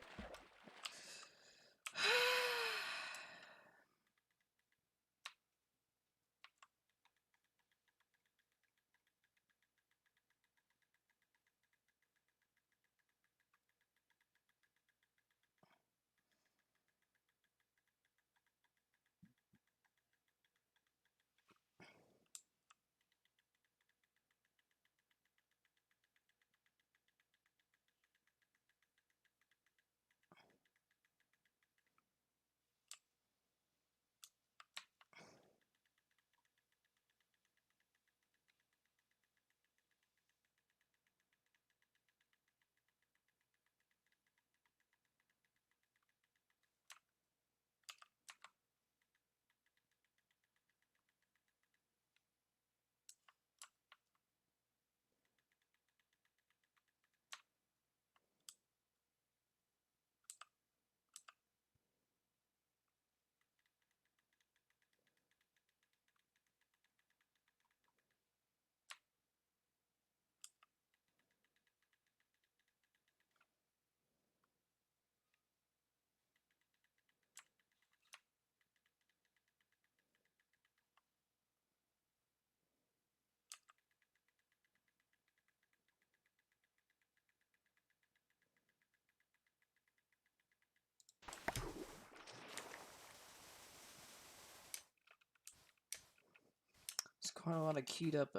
It's quite a lot of queued up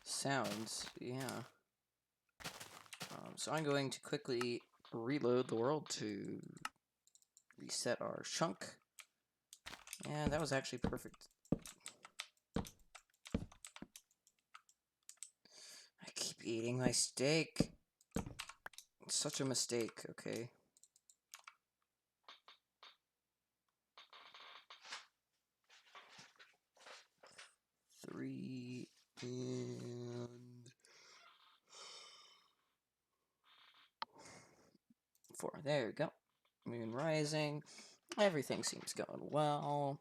sounds, yeah. So I'm going to quickly reload the world to reset our chunk. And that was actually perfect. I keep eating my steak. It's such a mistake, okay. Three and 4. There we go. Moon rising. Everything seems going well.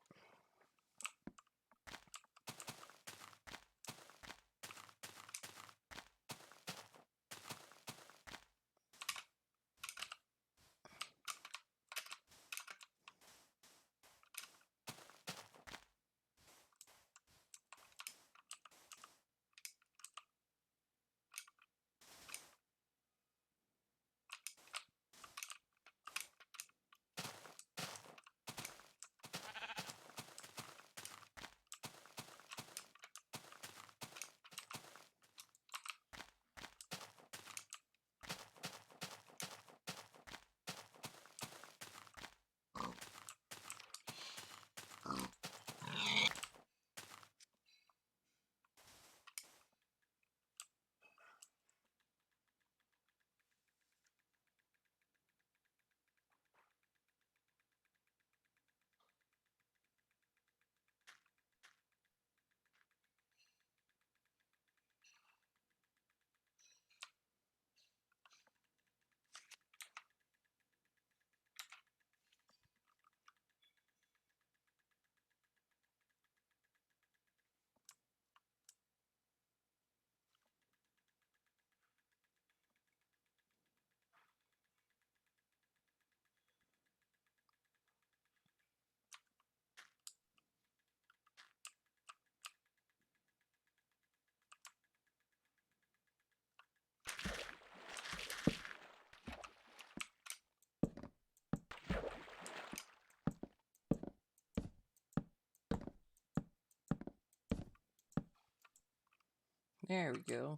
There we go.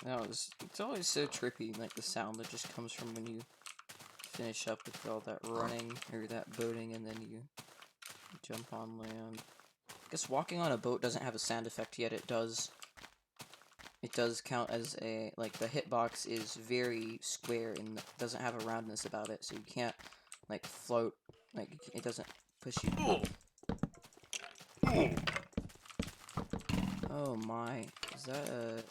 No, it's always so trippy, like the sound that just comes from when you finish up with all that running, or that boating, and then you jump on land. I guess walking on a boat doesn't have a sound effect yet. It does count as a, like, the hitbox is very square and doesn't have a roundness about it, so you can't, like, float, like, it doesn't push you. Oh my, is that a...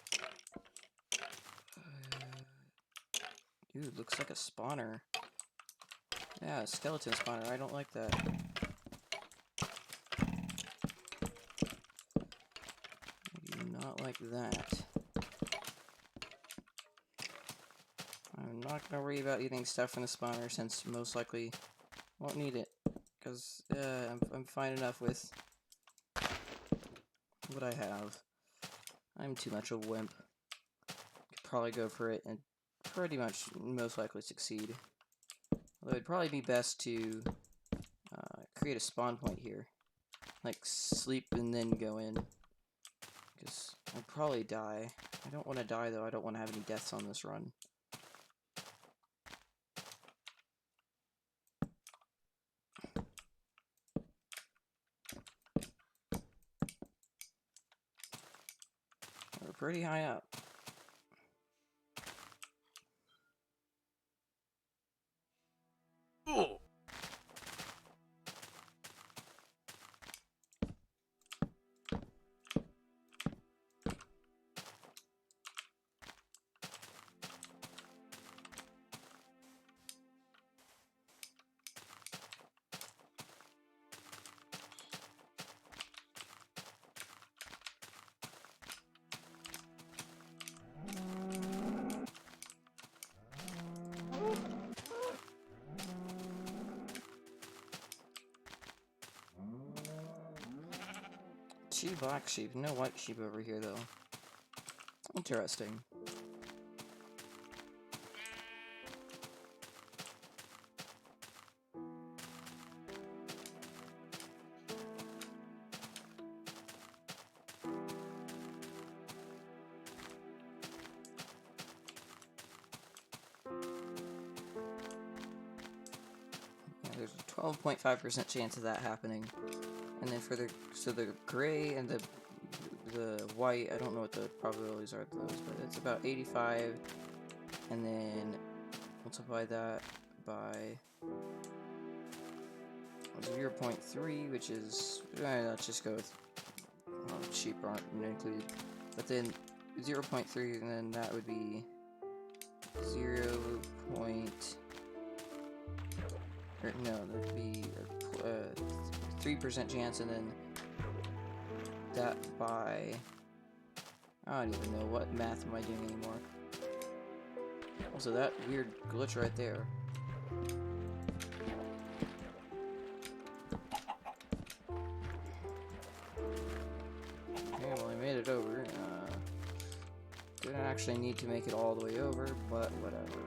dude, looks like a spawner. Yeah, a skeleton spawner, I don't like that. I do not like that. I'm not gonna worry about eating stuff in the spawner since most likely won't need it. Because I'm fine enough with what I have. I'm too much of a wimp. Could probably go for it and pretty much most likely succeed. Although it'd probably be best to create a spawn point here. Like sleep and then go in. Because I'd probably die. I don't want to die though, I don't want to have any deaths on this run. We're pretty high up. Two black sheep, no white sheep over here though. Interesting. Yeah, there's a 12.5% chance of that happening. And then for the gray and the white, I don't know what the probabilities are of those, but it's about 85, and then multiply that by 0.3, which is, let's just go with, well, sheep aren't included, but then 0.3, and then that would be that'd be 3% chance, and then that by, I don't even know what math am I doing anymore. Also, that weird glitch right there. Okay, well, I made it over. Didn't actually need to make it all the way over, but whatever.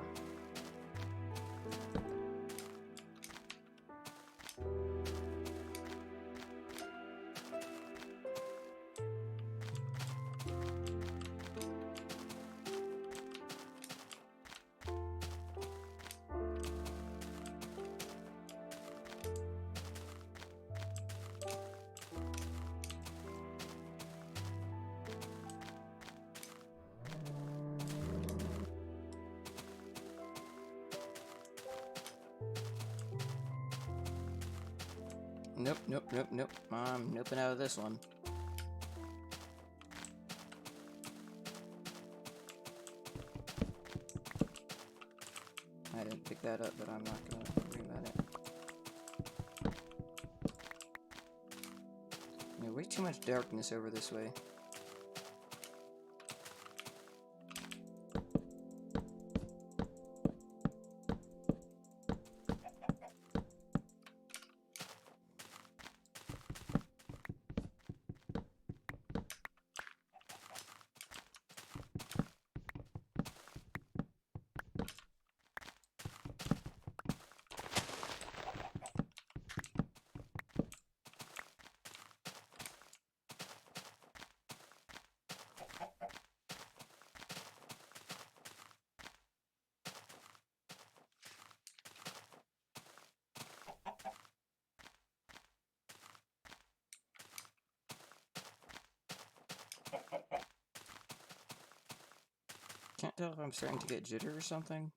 Nope. I'm noping out of this one. to pick that up, but I'm not going to worry about it. Yeah, way too much darkness over this way. Can't tell if I'm starting to get jitter or something.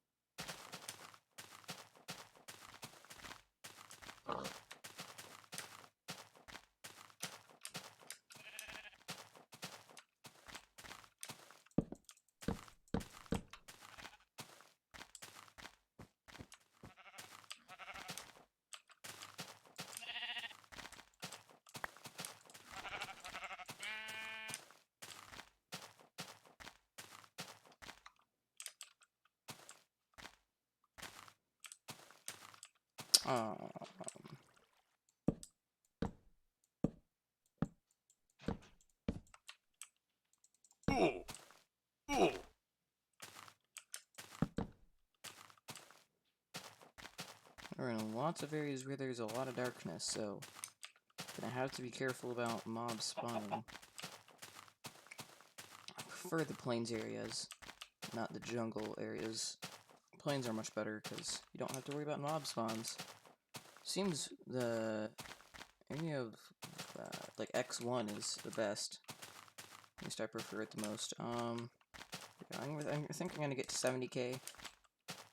We're in lots of areas where there's a lot of darkness, so gonna have to be careful about mobs spawning. I prefer the plains areas, not the jungle areas. Plains are much better because you don't have to worry about mob spawns. Seems the area of like X1 is the best. At least I prefer it the most. I think I'm gonna get to 70k,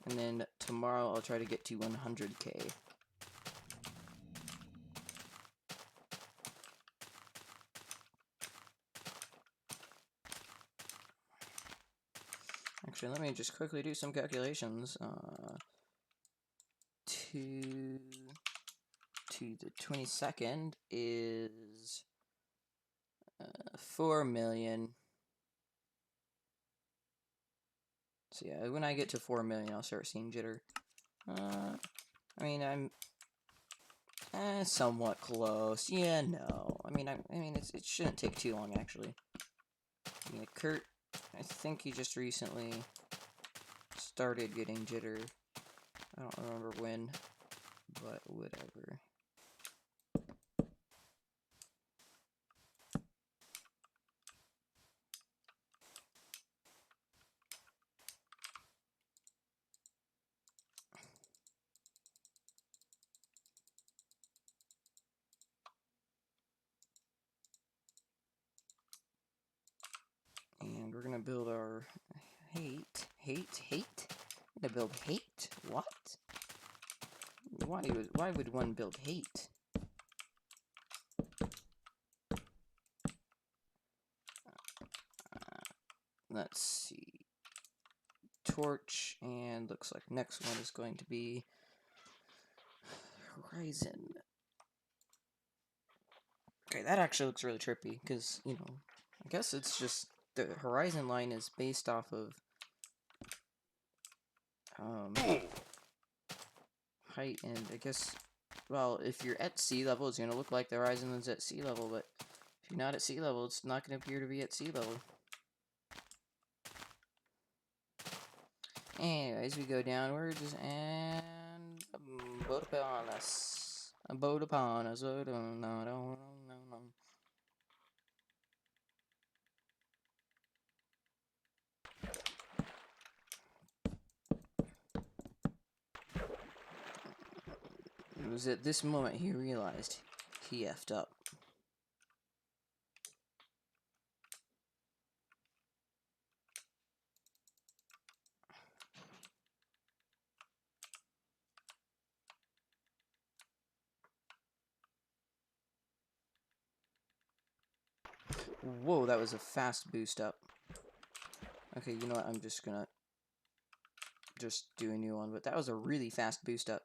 and then tomorrow I'll try to get to 100k. Actually, let me just quickly do some calculations. To the 22nd is 4 million. So yeah, when I get to 4 million, I'll start seeing jitter. I mean, I'm somewhat close. Yeah, no. I mean, it shouldn't take too long, actually. Yeah, Kurt, I think he just recently started getting jitter. I don't remember when, but whatever. And we're gonna build our hate. We're gonna build hate? What? Why would one build hate? Let's see. Torch, and looks like next one is going to be Horizon. Okay, that actually looks really trippy, because, you know, I guess it's just, the Horizon line is based off of, height, and I guess, well, if you're at sea level, it's going to look like the Horizon is at sea level, but if you're not at sea level, it's not going to appear to be at sea level. Anyways, we go downwards, and a boat upon us. A boat upon us. Oh, no. It was at this moment he realized he effed up. Whoa, that was a fast boost up. Okay, you know what? I'm just gonna just do a new one. But that was a really fast boost up.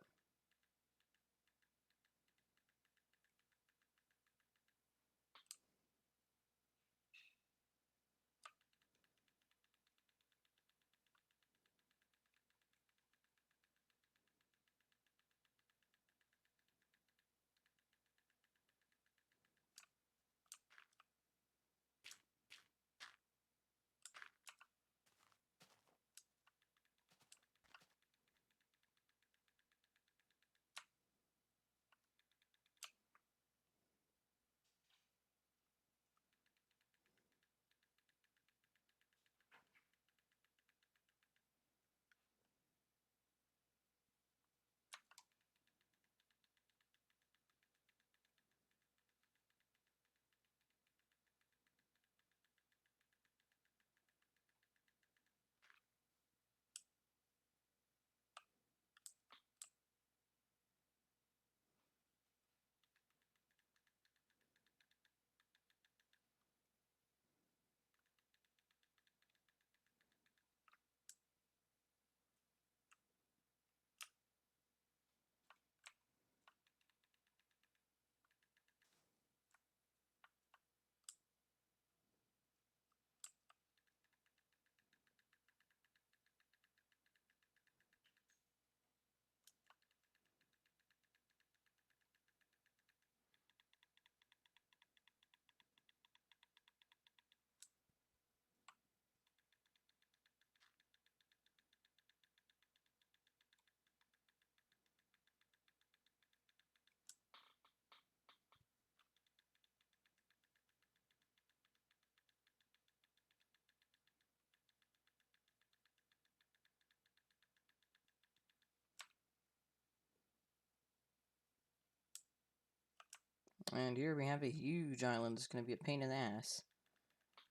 And here we have a huge island. It's going to be a pain in the ass.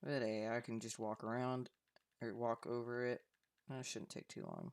But hey, I can just walk around, or walk over it. That shouldn't take too long.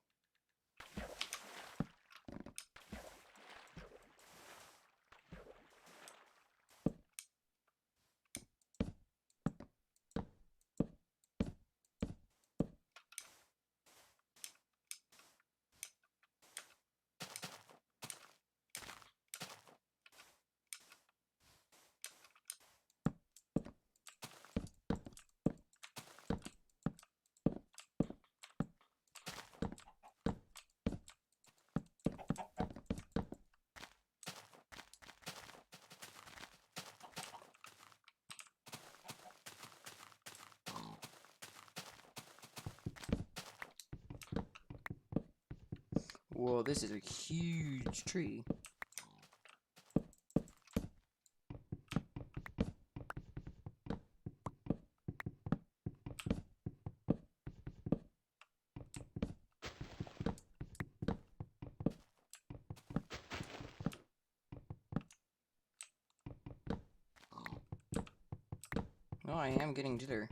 Whoa, this is a huge tree. Oh, I am getting jitter.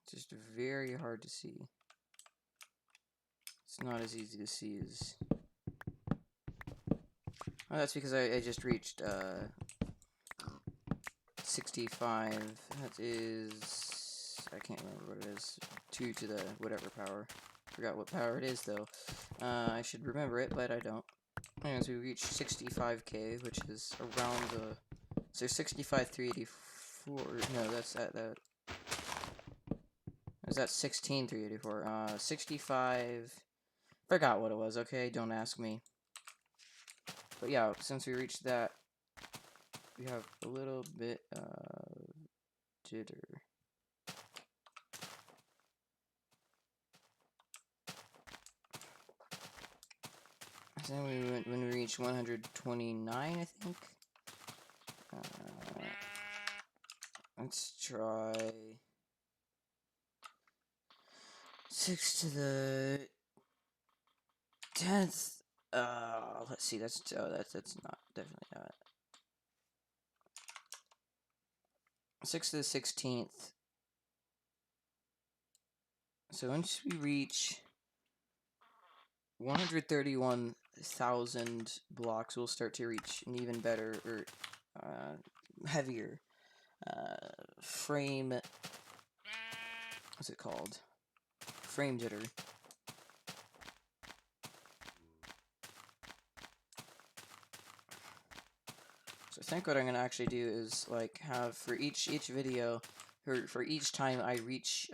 Just very hard to see. It's not as easy to see as... Oh, that's because I just reached 65. That is... I can't remember what it is. 2 to the whatever power. Forgot what power it is, though. I should remember it, but I don't. Anyways, we reached 65k, which is around the... So 65,384... No, that's at that... Is that 16,384? 65... Forgot what it was, okay? Don't ask me. But yeah, since we reached that, we have a little bit of jitter. So then we went when we reached 129, I think. Let's try 6 to the 10th. Let's see. That's not definitely not. 6 to the 16th. So once we reach 131 1,000 blocks, we'll start to reach an even better, or heavier frame. What's it called? Frame jitter. So I think what I'm gonna actually do is like have for each video, for each time I reach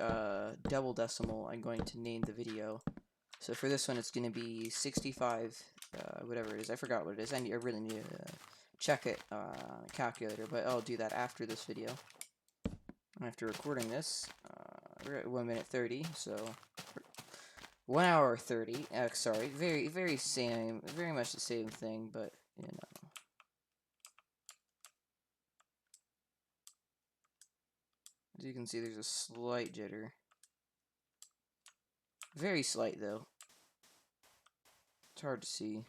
double decimal, I'm going to name the video. So for this one, it's gonna be 65, whatever it is. I forgot what it is. I really need to check it calculator, but I'll do that after this video. After recording this, we're at 1 minute 30, so 1 hour 30. Sorry, very much the same thing, but you know. As you can see, there's a slight jitter. Very slight, though. It's hard to see.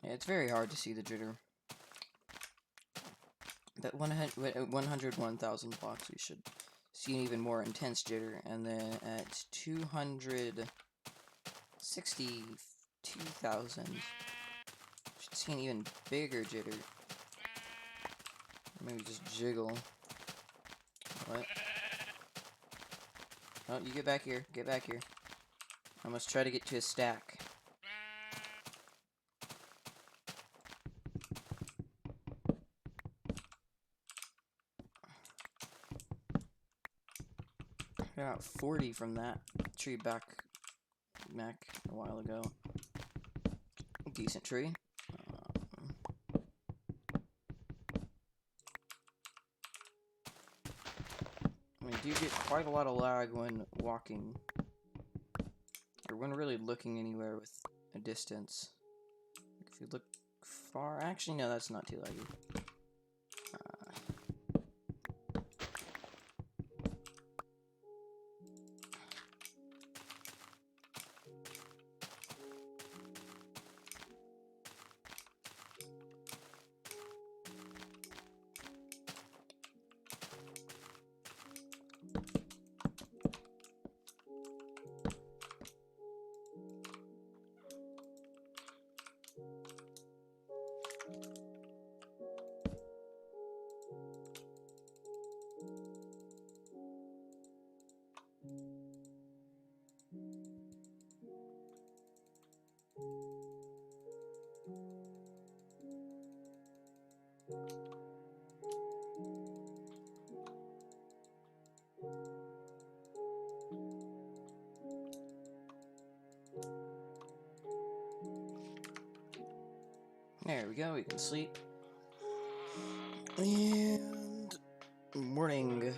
Yeah, it's very hard to see the jitter. At 101,000 blocks, we should see an even more intense jitter, and then at 262,000, should see an even bigger jitter. Maybe just jiggle. What? Oh, you get back here. Get back here. I must try to get to a stack. I got 40 from that tree back a while ago. Decent tree. I do get quite a lot of lag when walking, or when really looking anywhere with a distance. If you look far, actually no, that's not too laggy. There we go, we can sleep. And morning.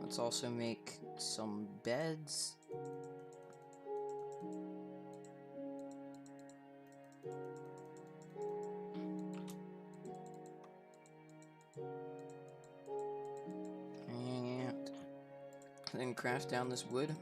Let's also make some beds. And then craft down this wood.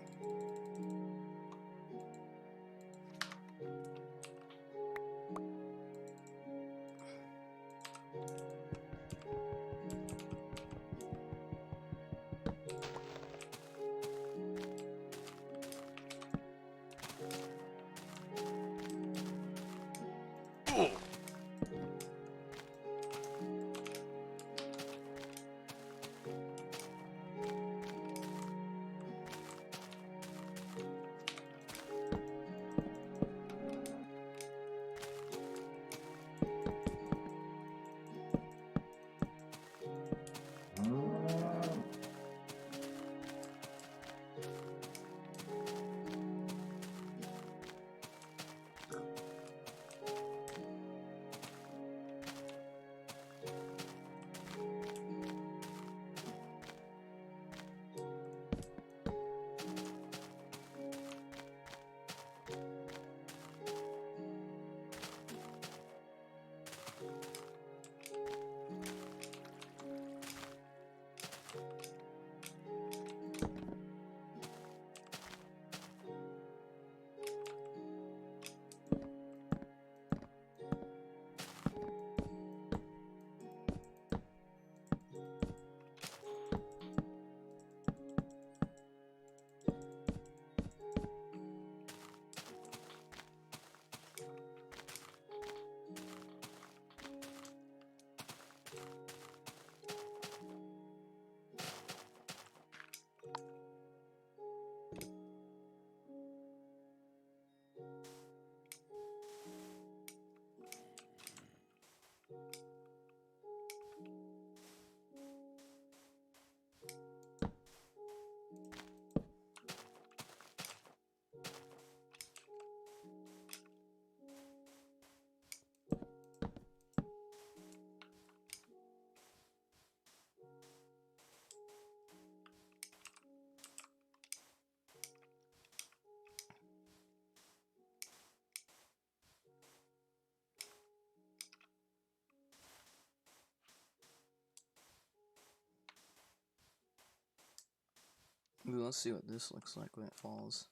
Ooh, let's see what this looks like when it falls.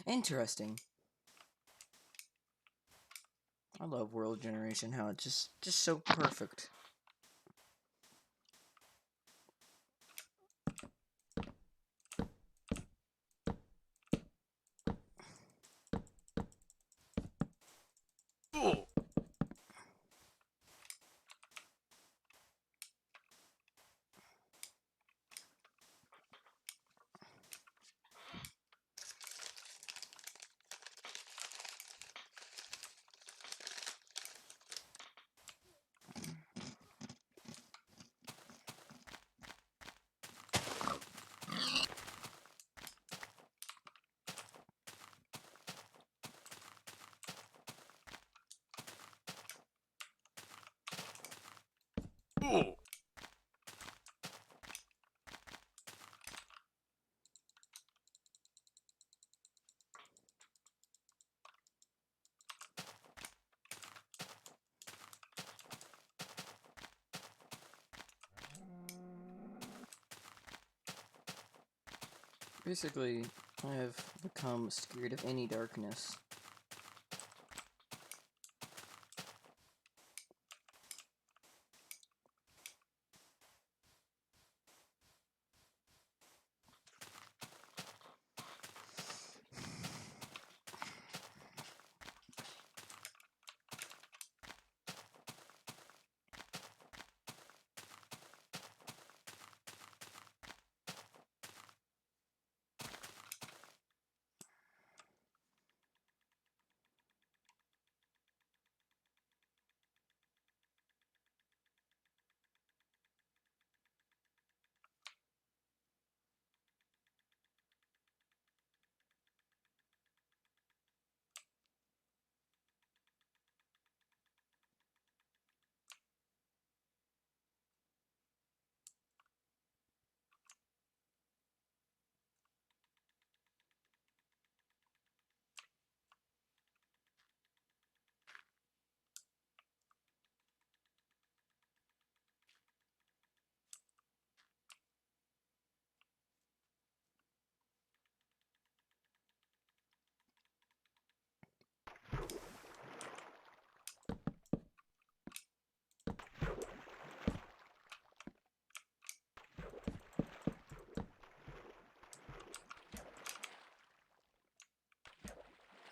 Interesting. I love world generation, how it's just so perfect. Basically, I have become scared of any darkness.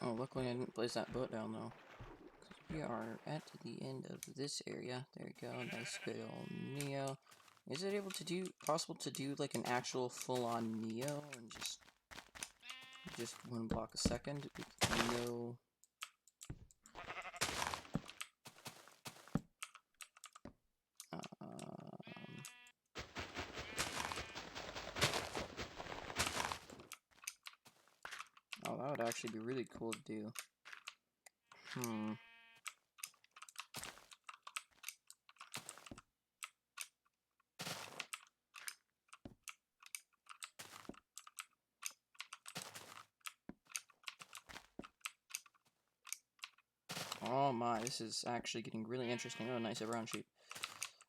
Oh, luckily I didn't place that boat down, though. We are at the end of this area. There we go. Nice good old Neo. Is it possible to do like an actual full-on Neo and just one block a second? No. Oh, that would actually be really cool to do. Oh my, this is actually getting really interesting. Oh, nice, a brown sheep.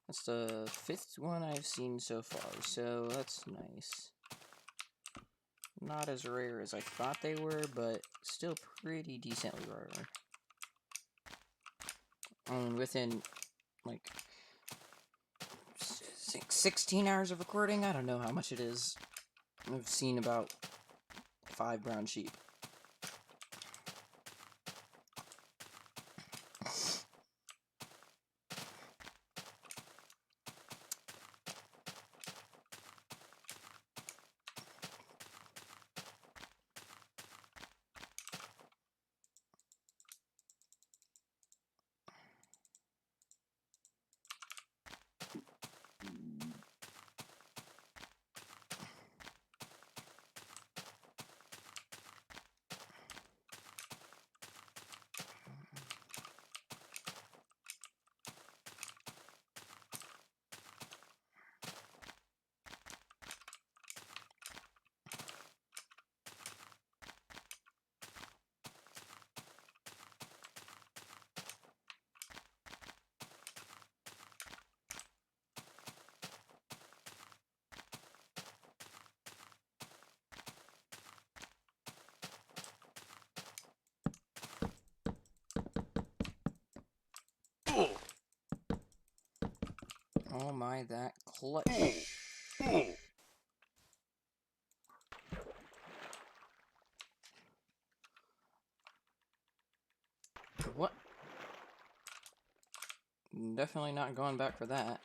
That's the 5th one I've seen so far, so that's nice. Not as rare as I thought they were, but still pretty decently rare. Within, like, 16 hours of recording, I don't know how much it is. I've seen about 5 brown sheep. Oh my, that clutch. What? Definitely not going back for that.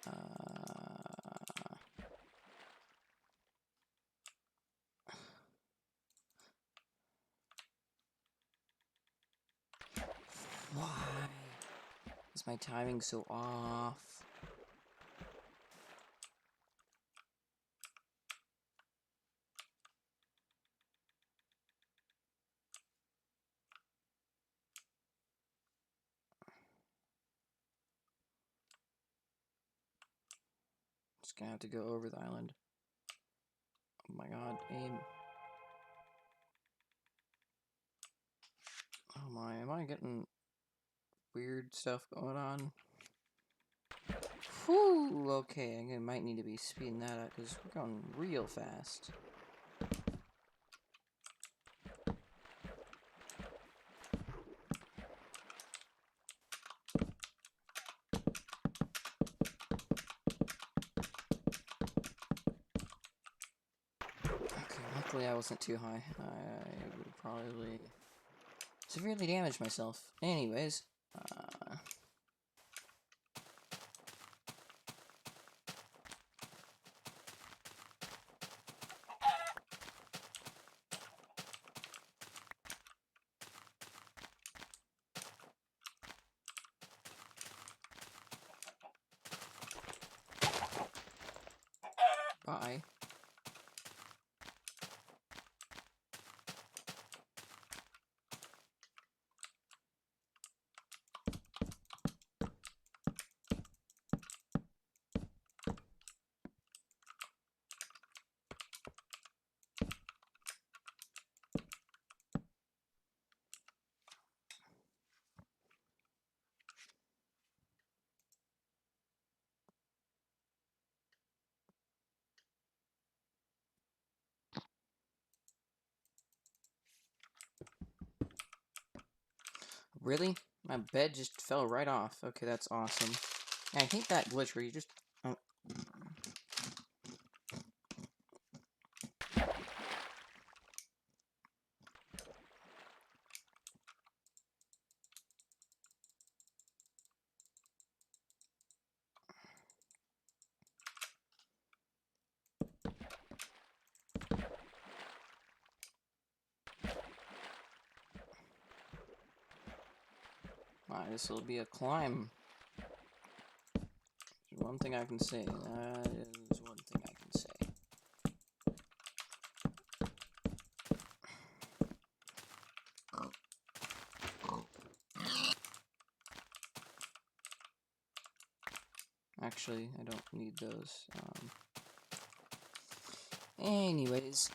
Why is my timing so off? Just gonna have to go over the island. Oh my god, aim. Oh my, am I getting weird stuff going on? Whew, okay, I might need to be speeding that up because we're going real fast. Okay, luckily I wasn't too high. I would probably severely damage myself. Anyways, bye. Really? My bed just fell right off. Okay, that's awesome. I hate that glitch where you just... Oh. This will be a climb. One thing I can say. That is one thing I can say. Actually, I don't need those. Anyways.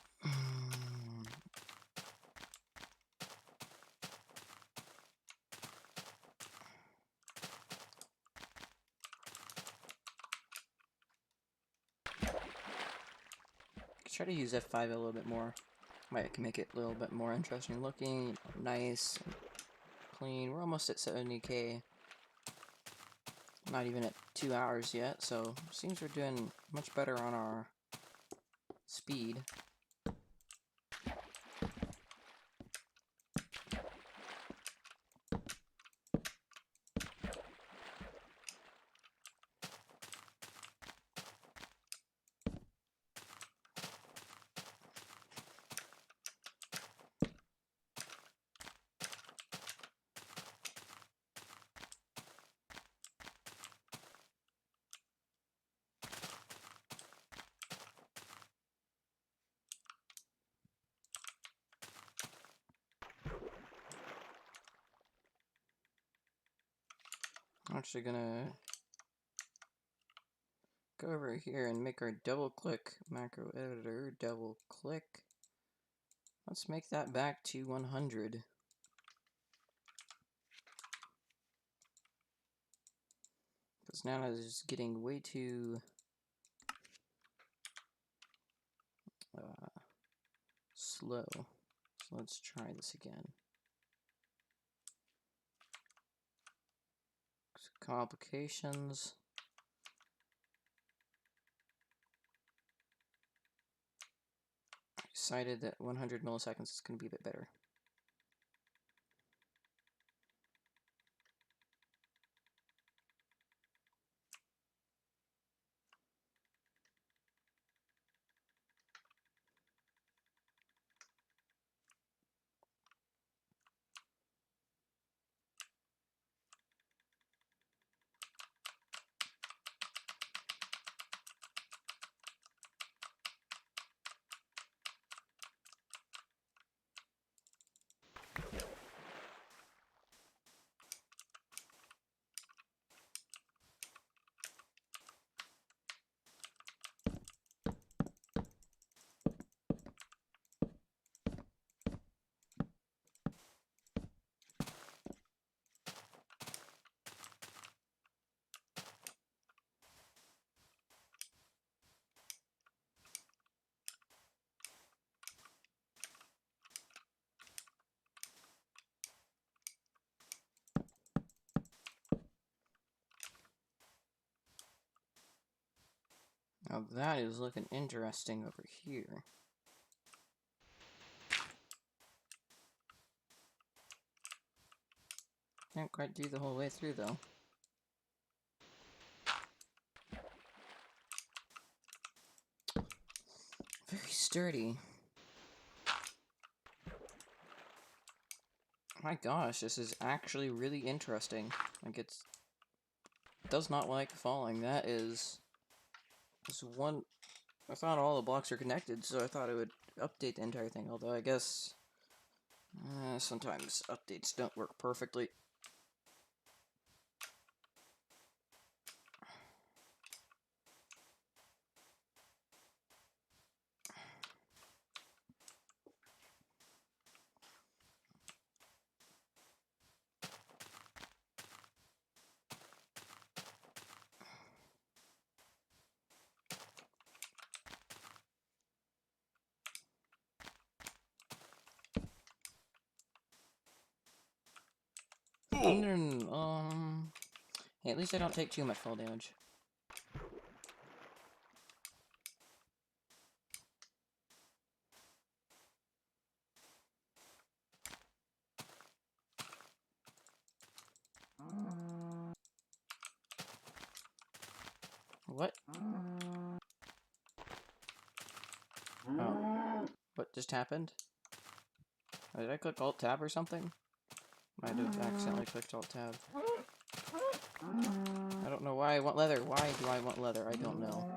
Try to use F5 a little bit more. Might make it a little bit more interesting looking, nice, clean. We're almost at 70k. Not even at 2 hours yet, so seems we're doing much better on our speed. I'm actually gonna go over here and make our double click macro editor, double click. Let's make that back to 100. Because now it's getting way too slow. So let's try this again. Complications. I decided that 100 milliseconds is going to be a bit better. Now that is looking interesting over here. Can't quite do the whole way through though. Very sturdy. My gosh, this is actually really interesting. Like it does not like falling. That is one. I thought all the blocks are connected, so I thought it would update the entire thing. Although I guess sometimes updates don't work perfectly. Hey, at least I don't take too much fall damage. What? Oh. What just happened? Did I click Alt-Tab or something? Might have accidentally clicked Alt Tab. I don't know why I want leather. Why do I want leather? I don't know.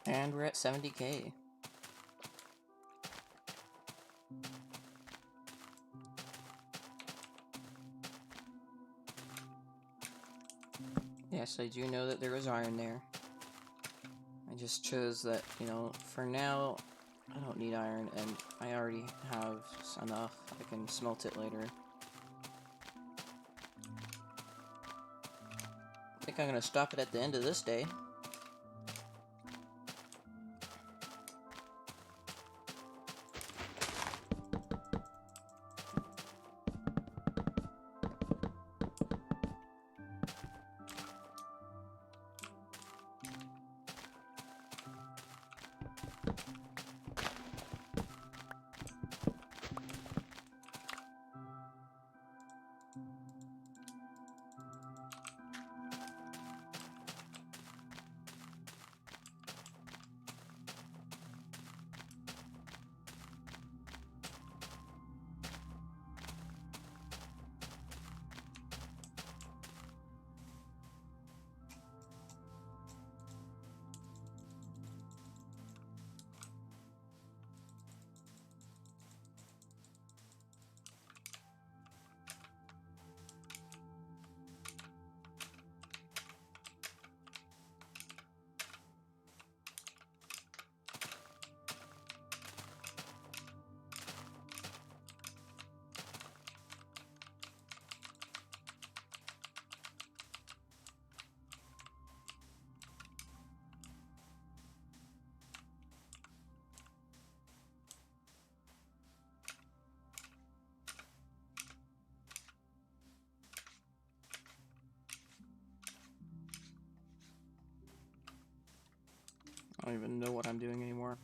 And we're at 70k. Yes, I do know that there was iron there. I just chose that, you know, for now, I don't need iron, and I already have enough. I can smelt it later. I think I'm gonna stop it at the end of this day. I don't even know what I'm doing anymore.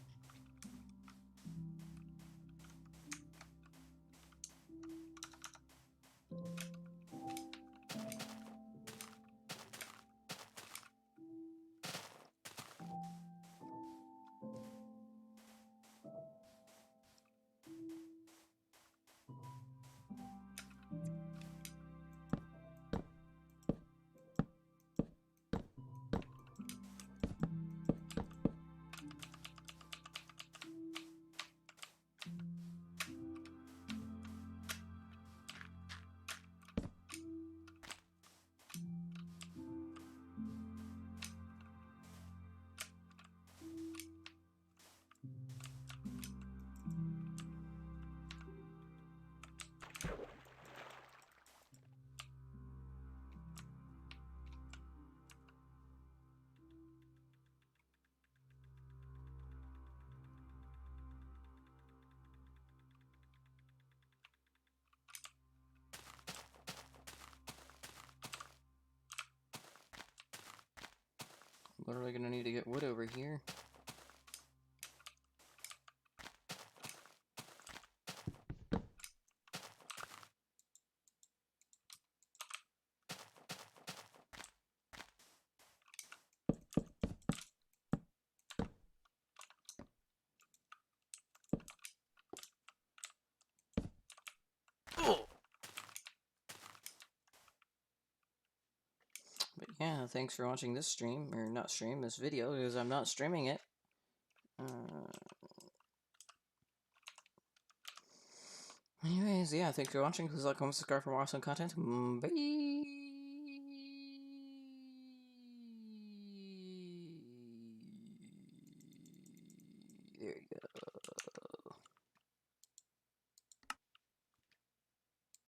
Literally gonna need to get wood over here. yeah, thanks for watching this stream, or not stream, this video, because I'm not streaming it. Anyways, yeah, thanks for watching. Please like, comment, subscribe for more awesome content. Bye!